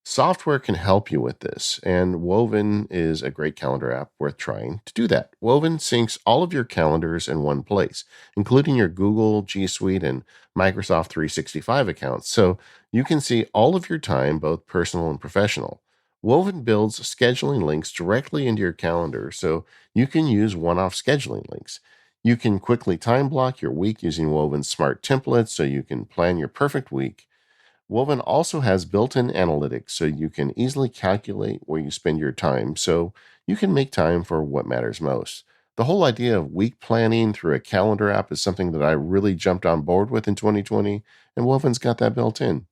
Software can help you with this, and Woven is a great calendar app worth trying to do that. Woven syncs all of your calendars in one place, including your Google, G Suite, and Microsoft 365 accounts, so you can see all of your time, both personal and professional. Woven builds scheduling links directly into your calendar, so you can use one-off scheduling links. You can quickly time block your week using Woven's smart templates so you can plan your perfect week. Woven also has built-in analytics so you can easily calculate where you spend your time so you can make time for what matters most. The whole idea of week planning through a calendar app is something that I really jumped on board with in 2020, and Woven's got that built in.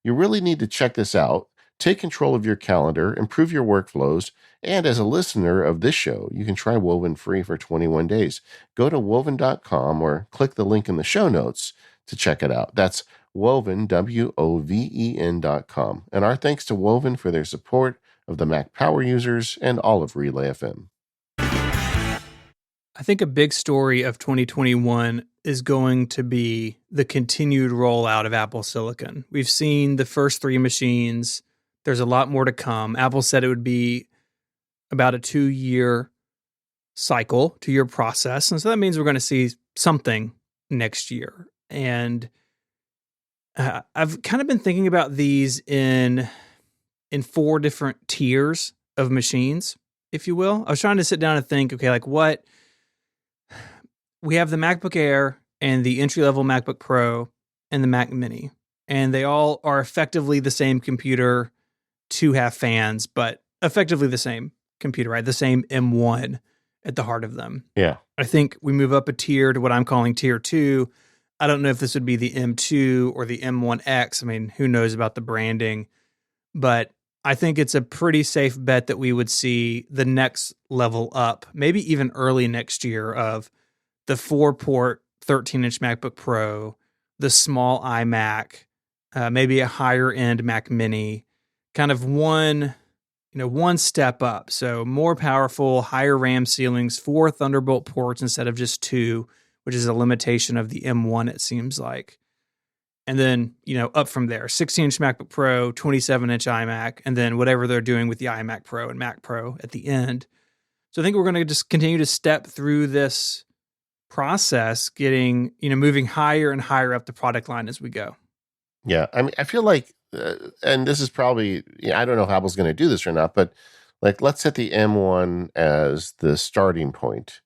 You really need to check this out. Take control of your calendar, improve your workflows, and as a listener of this show, you can try Woven free for 21 days. Go to woven.com or click the link in the show notes to check it out. That's Woven, Woven.com. And our thanks to Woven for their support of the Mac Power Users and all of Relay FM. I think a big story of 2021 is going to be the continued rollout of Apple Silicon. We've seen the first 3 machines. There's a lot more to come. Apple said it would be about a 2-year cycle, 2-year process. And so that means we're going to see something next year. And I've kind of been thinking about these in 4 different tiers of machines, if you will. I was trying to sit down and think, okay, like what we have the MacBook Air and the entry-level MacBook Pro and the Mac Mini, and they all are effectively the same computer. 2 have fans, but effectively the same computer, right? The same M1 at the heart of them. Yeah. I think we move up a tier to what I'm calling tier 2. I don't know if this would be the M2 or the M1X. I mean, who knows about the branding, but I think it's a pretty safe bet that we would see the next level up, maybe even early next year, of the 4-port 13-inch MacBook Pro, the small iMac, maybe a higher end Mac Mini, kind of one step up. So more powerful, higher RAM ceilings, 4 Thunderbolt ports instead of just 2, which is a limitation of the M1, it seems like. And then, up from there, 16-inch MacBook Pro, 27-inch iMac, and then whatever they're doing with the iMac Pro and Mac Pro at the end. So I think we're going to just continue to step through this process, getting, moving higher and higher up the product line as we go. Yeah. I mean, I feel like, and this is probably, I don't know if Apple's going to do this or not, but like, let's set the M1 as the starting point,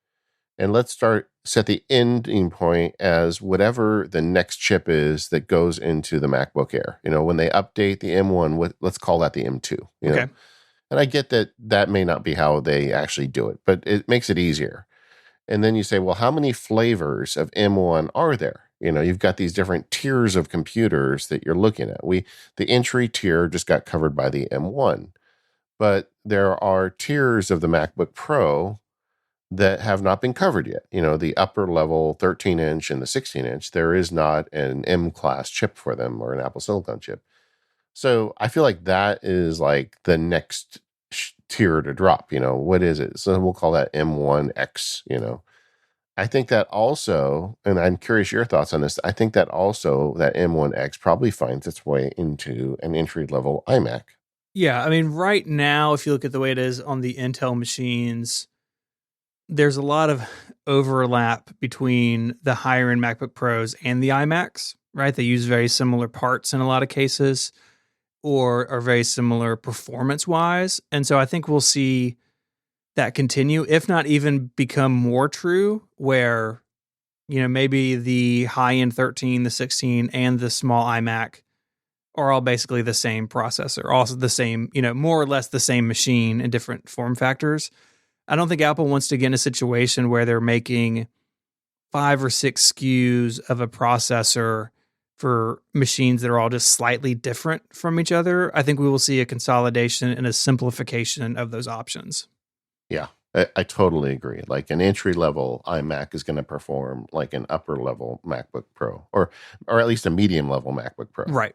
and let's set the ending point as whatever the next chip is that goes into the MacBook Air. When they update the M1, let's call that the M2. Okay. And I get that may not be how they actually do it, but it makes it easier. And then you say, well, how many flavors of M1 are there? You've got these different tiers of computers that you're looking at. The entry tier just got covered by the M1, but there are tiers of the MacBook Pro that have not been covered yet. The upper level 13-inch and the 16-inch, there is not an M-class chip for them or an Apple Silicon chip. So I feel like that is like the next tier to drop. What is it? So we'll call that M1X, I think that also, and I'm curious your thoughts on this, I think that also that M1X probably finds its way into an entry-level iMac. Yeah, I mean, right now, if you look at the way it is on the Intel machines, there's a lot of overlap between the higher-end MacBook Pros and the iMacs. right? They use very similar parts in a lot of cases, or are very similar performance-wise. And so I think we'll see that continue, if not even become more true, where, maybe the high-end 13, the 16, and the small iMac are all basically the same processor, also the same, more or less the same machine in different form factors. I don't think Apple wants to get in a situation where they're making 5 or 6 SKUs of a processor for machines that are all just slightly different from each other. I think we will see a consolidation and a simplification of those options. Yeah, I totally agree. Like an entry level iMac is going to perform like an upper level MacBook Pro, or at least a medium level MacBook Pro. Right.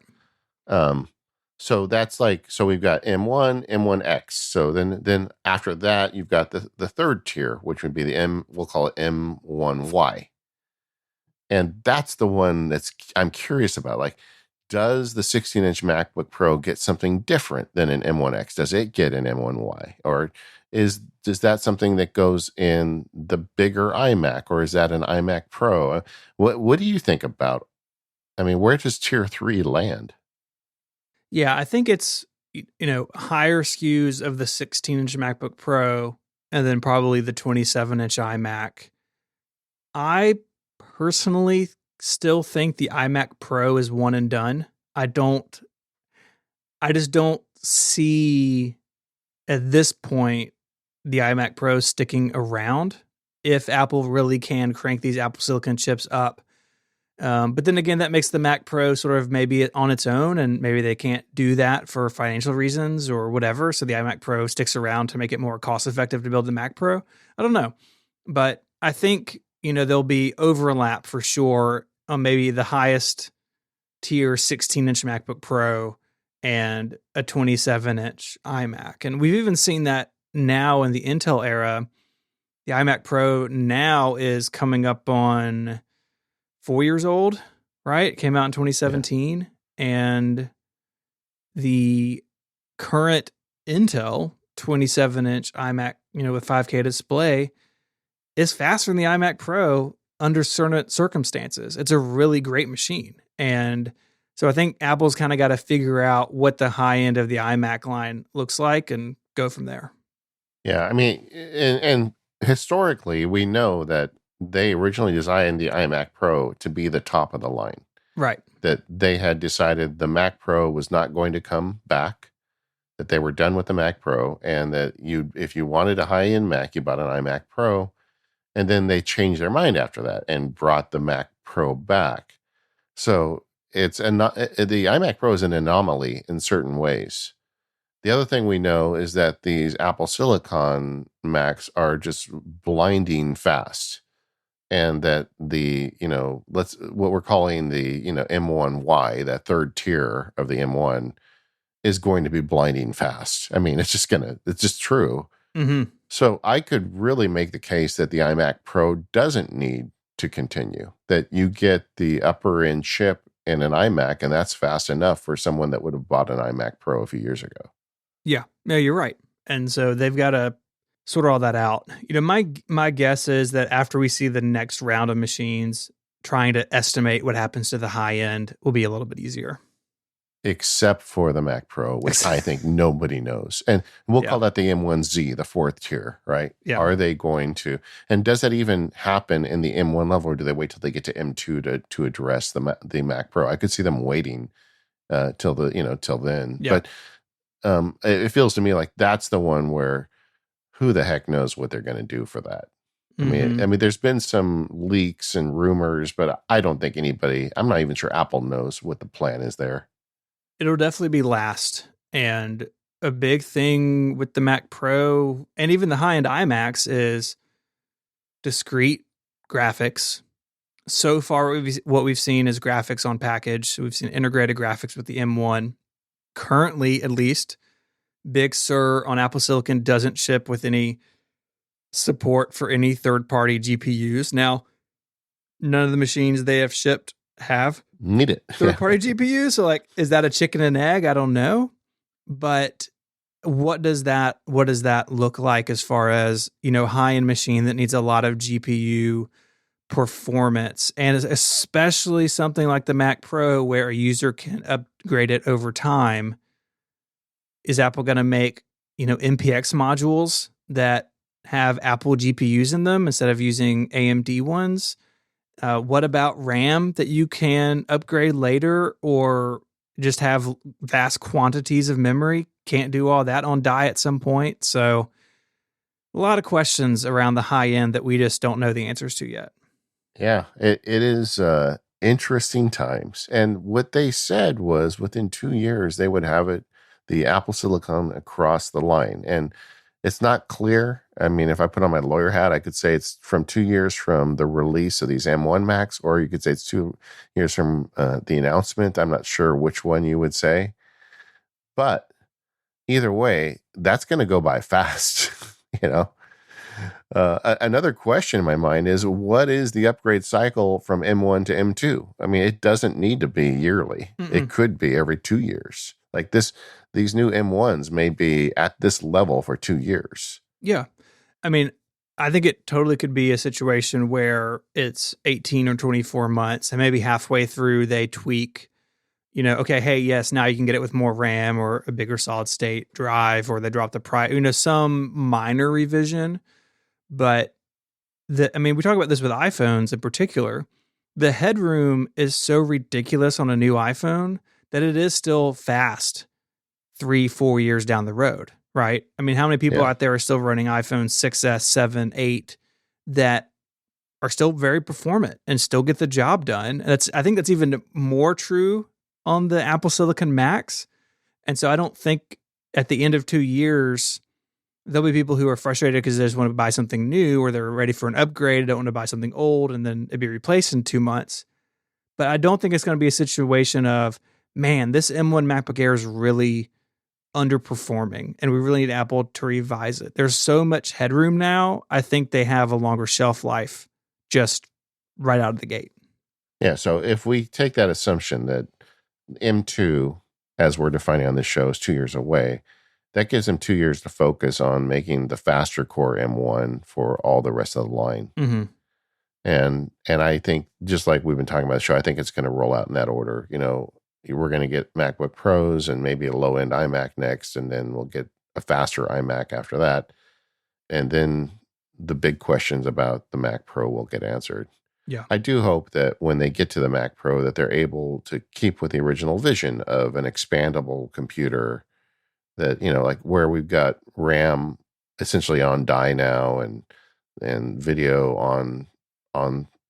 So that's like, so we've got M1, M1X. So then after that, you've got the third tier, which would be we'll call it M1Y. And that's the one I'm curious about. Like, does the 16-inch MacBook Pro get something different than an M1X? Does it get an M1Y? Or is that something that goes in the bigger iMac, or is that an iMac Pro? What do you think about? I mean, where does tier 3 land? Yeah, I think it's, higher SKUs of the 16-inch MacBook Pro, and then probably the 27-inch iMac. I personally still think the iMac Pro is one and done. I just don't see at this point the iMac Pro sticking around if Apple really can crank these Apple Silicon chips up. But then again, that makes the Mac Pro sort of maybe on its own, and maybe they can't do that for financial reasons or whatever. So the iMac Pro sticks around to make it more cost effective to build the Mac Pro. I don't know. But I think, there'll be overlap for sure on maybe the highest tier 16-inch MacBook Pro and a 27-inch iMac. And we've even seen that now in the Intel era. The iMac Pro now is coming up on 4 years old, right? It came out in 2017. Yeah. And the current Intel 27-inch iMac, with 5K display is faster than the iMac Pro under certain circumstances. It's a really great machine. And so I think Apple's kind of got to figure out what the high end of the iMac line looks like and go from there. Yeah, I mean, and historically, we know that they originally designed the iMac Pro to be the top of the line. Right. That they had decided the Mac Pro was not going to come back, that they were done with the Mac Pro, and that if you wanted a high-end Mac, you bought an iMac Pro. And then they changed their mind after that and brought the Mac Pro back. So the iMac Pro is an anomaly in certain ways. The other thing we know is that these Apple Silicon Macs are just blinding fast. And that what we're calling the, M1Y, that third tier of the M1, is going to be blinding fast. I mean, it's just true. Mm-hmm. So I could really make the case that the iMac Pro doesn't need to continue, that you get the upper end chip in an iMac, and that's fast enough for someone that would have bought an iMac Pro a few years ago. Yeah, no, you're right. And so they've got to sort all that out. My guess is that after we see the next round of machines, trying to estimate what happens to the high end will be a little bit easier. Except for the Mac Pro, which I think nobody knows. And we'll call that the M1Z, the fourth tier, right? Yeah. Are they going to, and does that even happen in the M1 level, or do they wait till they get to M2 to address the Mac Pro? I could see them waiting till then. Yeah. But it feels to me like that's the one where who the heck knows what they're going to do for that. Mm-hmm. I mean, there's been some leaks and rumors, but I don't think I'm not even sure Apple knows what the plan is there. It'll definitely be last. And a big thing with the Mac Pro and even the high-end iMacs is discrete graphics. So far, what we've seen is graphics on package. So we've seen integrated graphics with the M1. Currently, at least, Big Sur on Apple Silicon doesn't ship with any support for any third-party GPUs. Now, none of the machines they have shipped have need it. third-party GPU. So, is that a chicken and egg? I don't know. But what does that look like as far as, high-end machine that needs a lot of GPU performance, and especially something like the Mac Pro where a user can upgrade it over time. Is Apple going to make, MPX modules that have Apple GPUs in them instead of using AMD ones? What about RAM that you can upgrade later, or just have vast quantities of memory? Can't do all that on die at some point. So a lot of questions around the high end that we just don't know the answers to yet. Yeah, it is interesting times. And what they said was within 2 years, they would have the Apple Silicon across the line. And it's not clear. I mean, if I put on my lawyer hat, I could say it's from 2 years from the release of these M1 Macs, or you could say it's 2 years from the announcement. I'm not sure which one you would say. But either way, that's going to go by fast, Another question in my mind is, what is the upgrade cycle from M1 to M2? I mean, it doesn't need to be yearly. Mm-mm. It could be every 2 years. Like these new M1s may be at this level for 2 years. Yeah. I mean, I think it totally could be a situation where it's 18 or 24 months and maybe halfway through they tweak, okay, hey, yes, now you can get it with more RAM or a bigger solid state drive, or they drop the price, some minor revision. But we talk about this with iPhones in particular. The headroom is so ridiculous on a new iPhone that it is still fast 3-4 years down the road, right? I mean, how many people out there are still running iPhone 6S, 7, 8 that are still very performant and still get the job done? I think that's even more true on the Apple Silicon Macs. And so I don't think at the end of 2 years, there'll be people who are frustrated because they just want to buy something new, or they're ready for an upgrade, don't want to buy something old, and then it'd be replaced in 2 months. But I don't think it's going to be a situation of, man, this M1 MacBook Air is really underperforming and we really need Apple to revise it. There's so much headroom now. I think they have a longer shelf life just right out of the gate. Yeah. So if we take that assumption that M2, as we're defining on this show, is 2 years away, that gives them 2 years to focus on making the faster core M1 for all the rest of the line. Mm-hmm. And I think, just like we've been talking about the show, I think it's going to roll out in that order. We're going to get MacBook Pros and maybe a low-end iMac next, and then we'll get a faster iMac after that. And then the big questions about the Mac Pro will get answered. Yeah. I do hope that when they get to the Mac Pro that they're able to keep with the original vision of an expandable computer that, like where we've got RAM essentially on die now and video on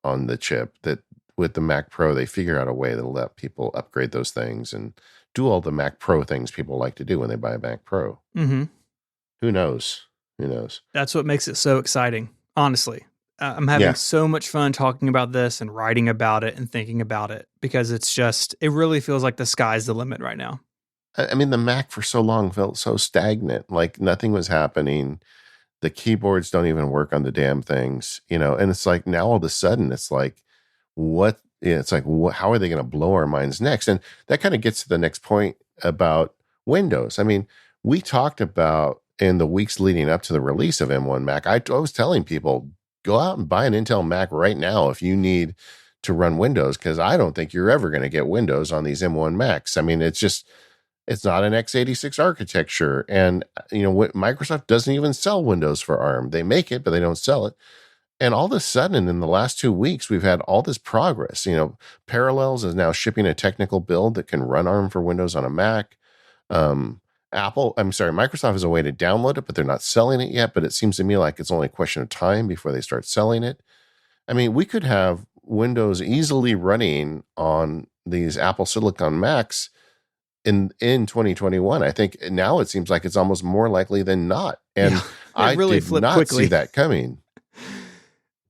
the chip, that with the Mac Pro, they figure out a way to let people upgrade those things and do all the Mac Pro things people like to do when they buy a Mac Pro. Mm-hmm. Who knows? That's what makes it so exciting, honestly. I'm having so much fun talking about this and writing about it and thinking about it, because it really feels like the sky's the limit right now. I mean, the Mac for so long felt so stagnant, like nothing was happening. The keyboards don't even work on the damn things, and it's like now all of a sudden it's like, how are they going to blow our minds next? And that kind of gets to the next point about Windows. I mean, we talked about in the weeks leading up to the release of M1 Mac, I was telling people, go out and buy an Intel Mac right now if you need to run Windows, because I don't think you're ever going to get Windows on these M1 Macs. I mean, it's not an x86 architecture. And, Microsoft doesn't even sell Windows for ARM. They make it, but they don't sell it. And all of a sudden, in the last 2 weeks, we've had all this progress. Parallels is now shipping a technical build that can run ARM for Windows on a Mac. Microsoft has a way to download it, but they're not selling it yet. But it seems to me like it's only a question of time before they start selling it. I mean, we could have Windows easily running on these Apple Silicon Macs in 2021. I think now it seems like it's almost more likely than not. And I really did not see that coming.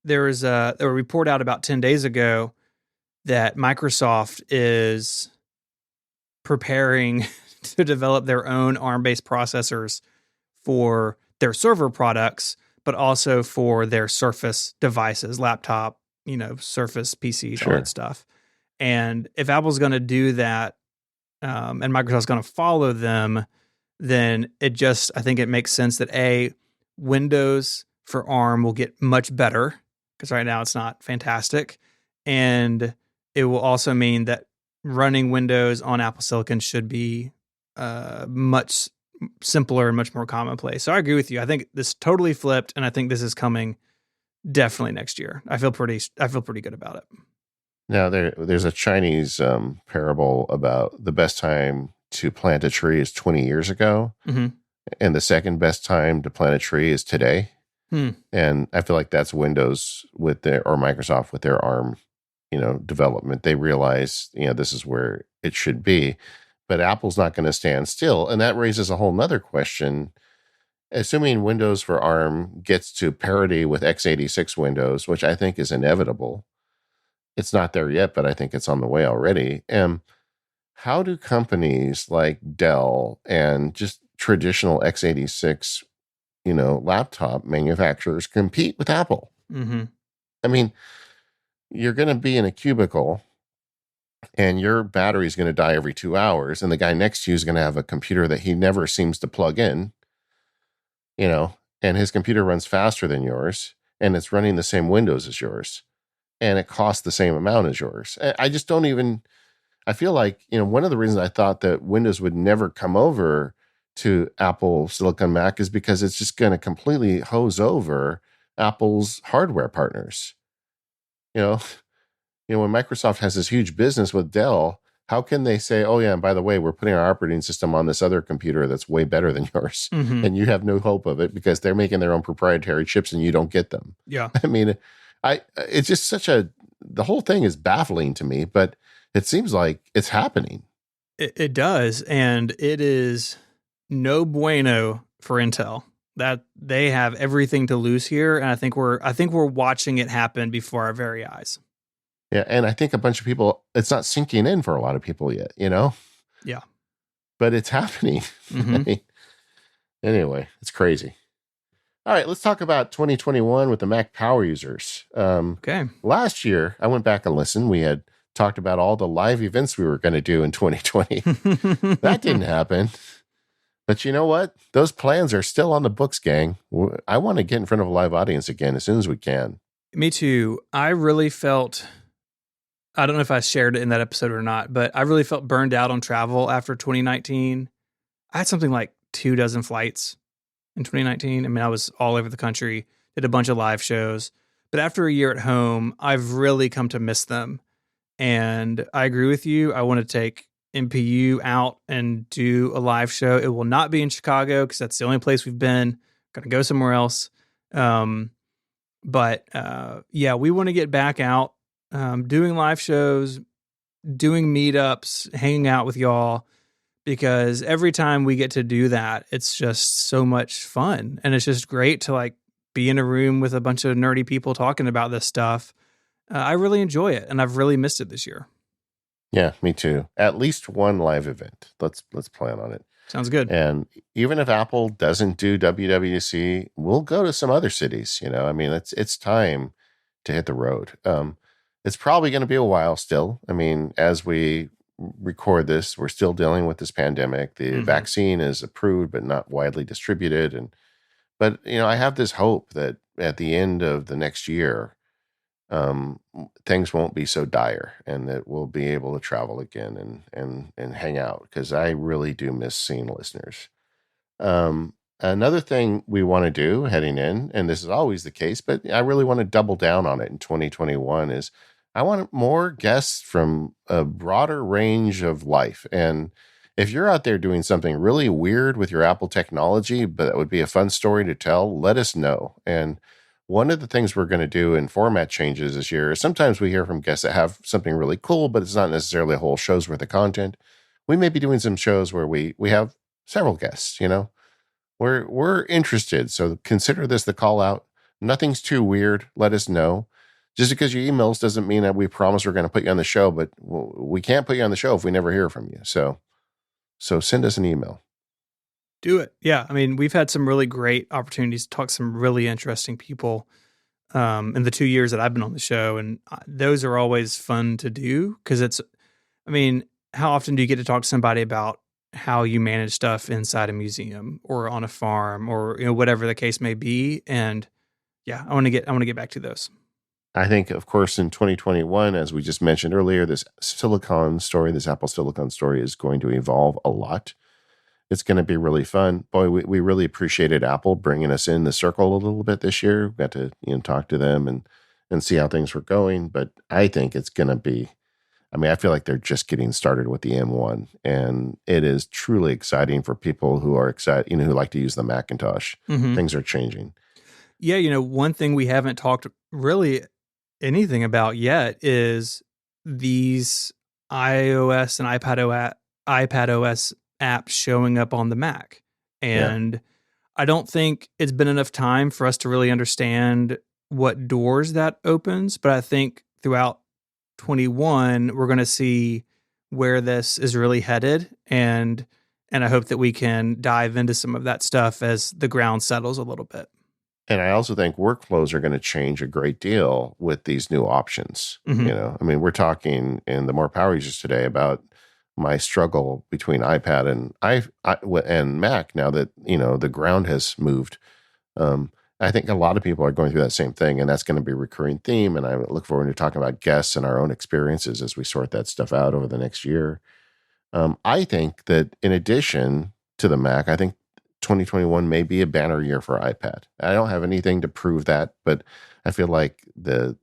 There was a report out about 10 days ago that Microsoft is preparing to develop their own ARM-based processors for their server products, but also for their Surface devices, laptop, Surface PCs, all that stuff. And if Apple's going to do that, and Microsoft's going to follow them, then I think it makes sense that Windows for ARM will get much better because right now it's not fantastic. And it will also mean that running Windows on Apple Silicon should be much simpler and much more commonplace. So I agree with you. I think this totally flipped, and I think this is coming definitely next year. I feel pretty good about it. Now there's a Chinese parable about the best time to plant a tree is 20 years ago, and the second best time to plant a tree is today. And I feel like that's Windows or Microsoft with their ARM, development. They realize, this is where it should be, but Apple's not going to stand still. And that raises a whole nother question. Assuming Windows for ARM gets to parity with x86 Windows, which I think is inevitable. It's not there yet, but I think it's on the way already. How do companies like Dell and just traditional x86 laptop manufacturers compete with Apple? I mean, you're going to be in a cubicle and your battery is going to die every 2 hours. And the guy next to you is going to have a computer that he never seems to plug in, and his computer runs faster than yours and it's running the same Windows as yours and it costs the same amount as yours. I feel like, one of the reasons I thought that Windows would never come over to Apple Silicon Mac is because it's just going to completely hose over Apple's hardware partners. When Microsoft has this huge business with Dell, how can they say, oh yeah, and by the way, we're putting our operating system on this other computer that's way better than yours, and you have no hope of it because they're making their own proprietary chips and you don't get them. Yeah. I mean, it's just the whole thing is baffling to me, but it seems like it's happening. It does, and it is no bueno for Intel. That they have everything to lose here, and I think we're watching it happen before our very eyes. Yeah, and I think a bunch of people, it's not sinking in for a lot of people yet, Yeah. But it's happening. I mean, anyway, it's crazy. All right, let's talk about 2021 with the Mac power users. Okay. Last year, I went back and listened. We had talked about all the live events we were going to do in 2020. That didn't happen. But you know what? Those plans are still on the books, gang. I want to get in front of a live audience again as soon as we can. Me too. I really felt, I don't know if I shared it in that episode or not, but I really felt burned out on travel after 2019. I had something like 24 flights in 2019. I mean, I was all over the country, did a bunch of live shows. But after a year at home, I've really come to miss them. And I agree with you. I want to take MPU out and do a live show. It will not be in Chicago because that's the only place we've been. Going to go somewhere else. But we want to get back out, doing live shows, doing meetups, hanging out with y'all, because every time we get to do that, it's just so much fun. And it's just great to be in a room with a bunch of nerdy people talking about this stuff. I really enjoy it, and I've really missed it this year. Yeah, me too. At least one live event. Let's plan on it. Sounds good. And even if Apple doesn't do WWDC, we'll go to some other cities. I mean, it's time to hit the road. It's probably going to be a while still. I mean, as we record this, we're still dealing with this pandemic. The vaccine is approved, but not widely distributed. But I have this hope that at the end of the next year, things won't be so dire and that we'll be able to travel again and hang out, because I really do miss seeing listeners. Another thing we want to do heading in, and this is always the case, but I really want to double down on it in 2021, is I want more guests from a broader range of life. And if you're out there doing something really weird with your Apple technology, but that would be a fun story to tell, let us know. And one of the things we're going to do in format changes this year is sometimes we hear from guests that have something really cool, but it's not necessarily a whole show's worth of content. We may be doing some shows where we have several guests, We're interested. So consider this the call out. Nothing's too weird. Let us know. Just because you email us doesn't mean that we promise we're going to put you on the show, but we can't put you on the show if we never hear from you. So send us an email. Do it. Yeah. I mean, we've had some really great opportunities to talk to some really interesting people in the 2 years that I've been on the show. And those are always fun to do because how often do you get to talk to somebody about how you manage stuff inside a museum or on a farm or, whatever the case may be. And yeah, I want to get back to those. I think, of course, in 2021, as we just mentioned earlier, this Apple Silicon story is going to evolve a lot. It's going to be really fun. Boy, we really appreciated Apple bringing us in the circle a little bit this year. We got to talk to them and see how things were going. But I think it's going to be, I feel like they're just getting started with the M1, and it is truly exciting for people who are excited, who like to use the Macintosh. Mm-hmm. Things are changing. Yeah, one thing we haven't talked really anything about yet is these iOS and iPadOS apps showing up on the Mac. And I don't think it's been enough time for us to really understand what doors that opens, but I think throughout 21 we're going to see where this is really headed, and I hope that we can dive into some of that stuff as the ground settles a little bit. And I also think workflows are going to change a great deal with these new options. Mm-hmm. We're talking in the More Power Users today about my struggle between iPad and Mac now that, the ground has moved. I think a lot of people are going through that same thing, and that's going to be a recurring theme. And I look forward to talking about guests and our own experiences as we sort that stuff out over the next year. I think that in addition to the Mac, I think 2021 may be a banner year for iPad. I don't have anything to prove that, but I feel like the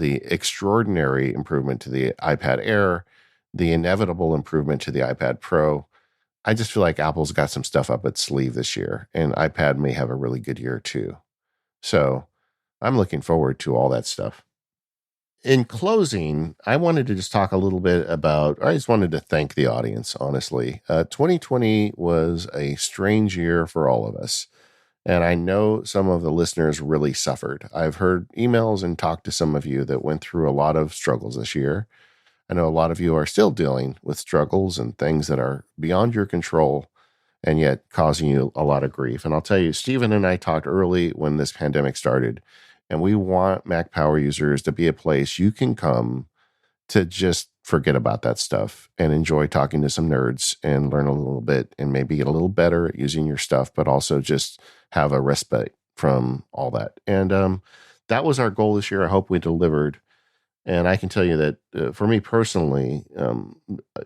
extraordinary improvement to the iPad Air, the inevitable improvement to the iPad Pro, I just feel like Apple's got some stuff up its sleeve this year, and iPad may have a really good year too. So I'm looking forward to all that stuff. In closing, I wanted to just talk a little bit I just wanted to thank the audience, honestly. 2020 was a strange year for all of us. And I know some of the listeners really suffered. I've heard emails and talked to some of you that went through a lot of struggles this year. I know a lot of you are still dealing with struggles and things that are beyond your control and yet causing you a lot of grief. And I'll tell you, Stephen and I talked early when this pandemic started, and we want Mac Power Users to be a place you can come to just forget about that stuff and enjoy talking to some nerds and learn a little bit and maybe get a little better at using your stuff, but also just have a respite from all that. And that was our goal this year. I hope we delivered. And I can tell you that for me personally,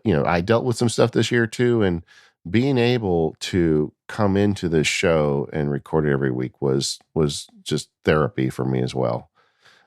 I dealt with some stuff this year too. And being able to come into this show and record it every week was just therapy for me as well.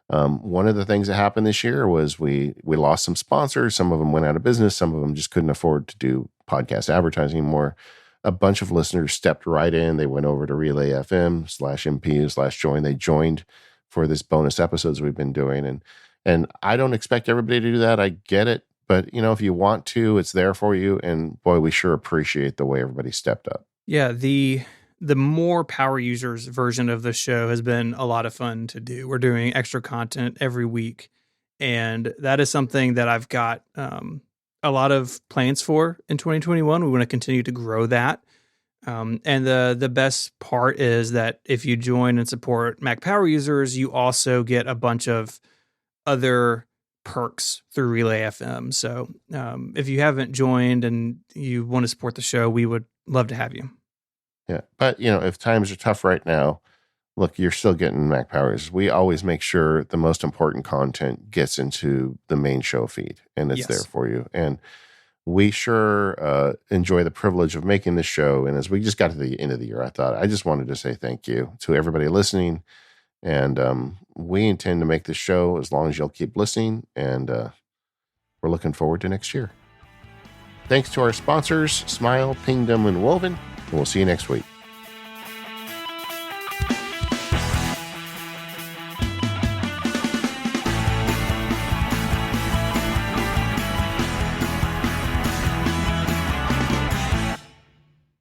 One of the things that happened this year was we lost some sponsors. Some of them went out of business. Some of them just couldn't afford to do podcast advertising anymore. A bunch of listeners stepped right in. They went over to Relay FM/MPU/join. They joined for this bonus episodes we've been doing. And I don't expect everybody to do that. I get it. But, if you want to, it's there for you. And boy, we sure appreciate the way everybody stepped up. Yeah, the More Power Users version of the show has been a lot of fun to do. We're doing extra content every week, and that is something that I've got a lot of plans for in 2021. We want to continue to grow that. And the best part is that if you join and support Mac Power Users, you also get a bunch of other perks through Relay FM. So if you haven't joined and you want to support the show, we would love to have you. Yeah. But, if times are tough right now, look, you're still getting Mac Powers. We always make sure the most important content gets into the main show feed, and it's there for you. And we sure enjoy the privilege of making this show. And as we just got to the end of the year, I just wanted to say thank you to everybody listening. And we intend to make this show as long as you'll keep listening. And we're looking forward to next year. Thanks to our sponsors, Smile, Pingdom, and Woven. And we'll see you next week.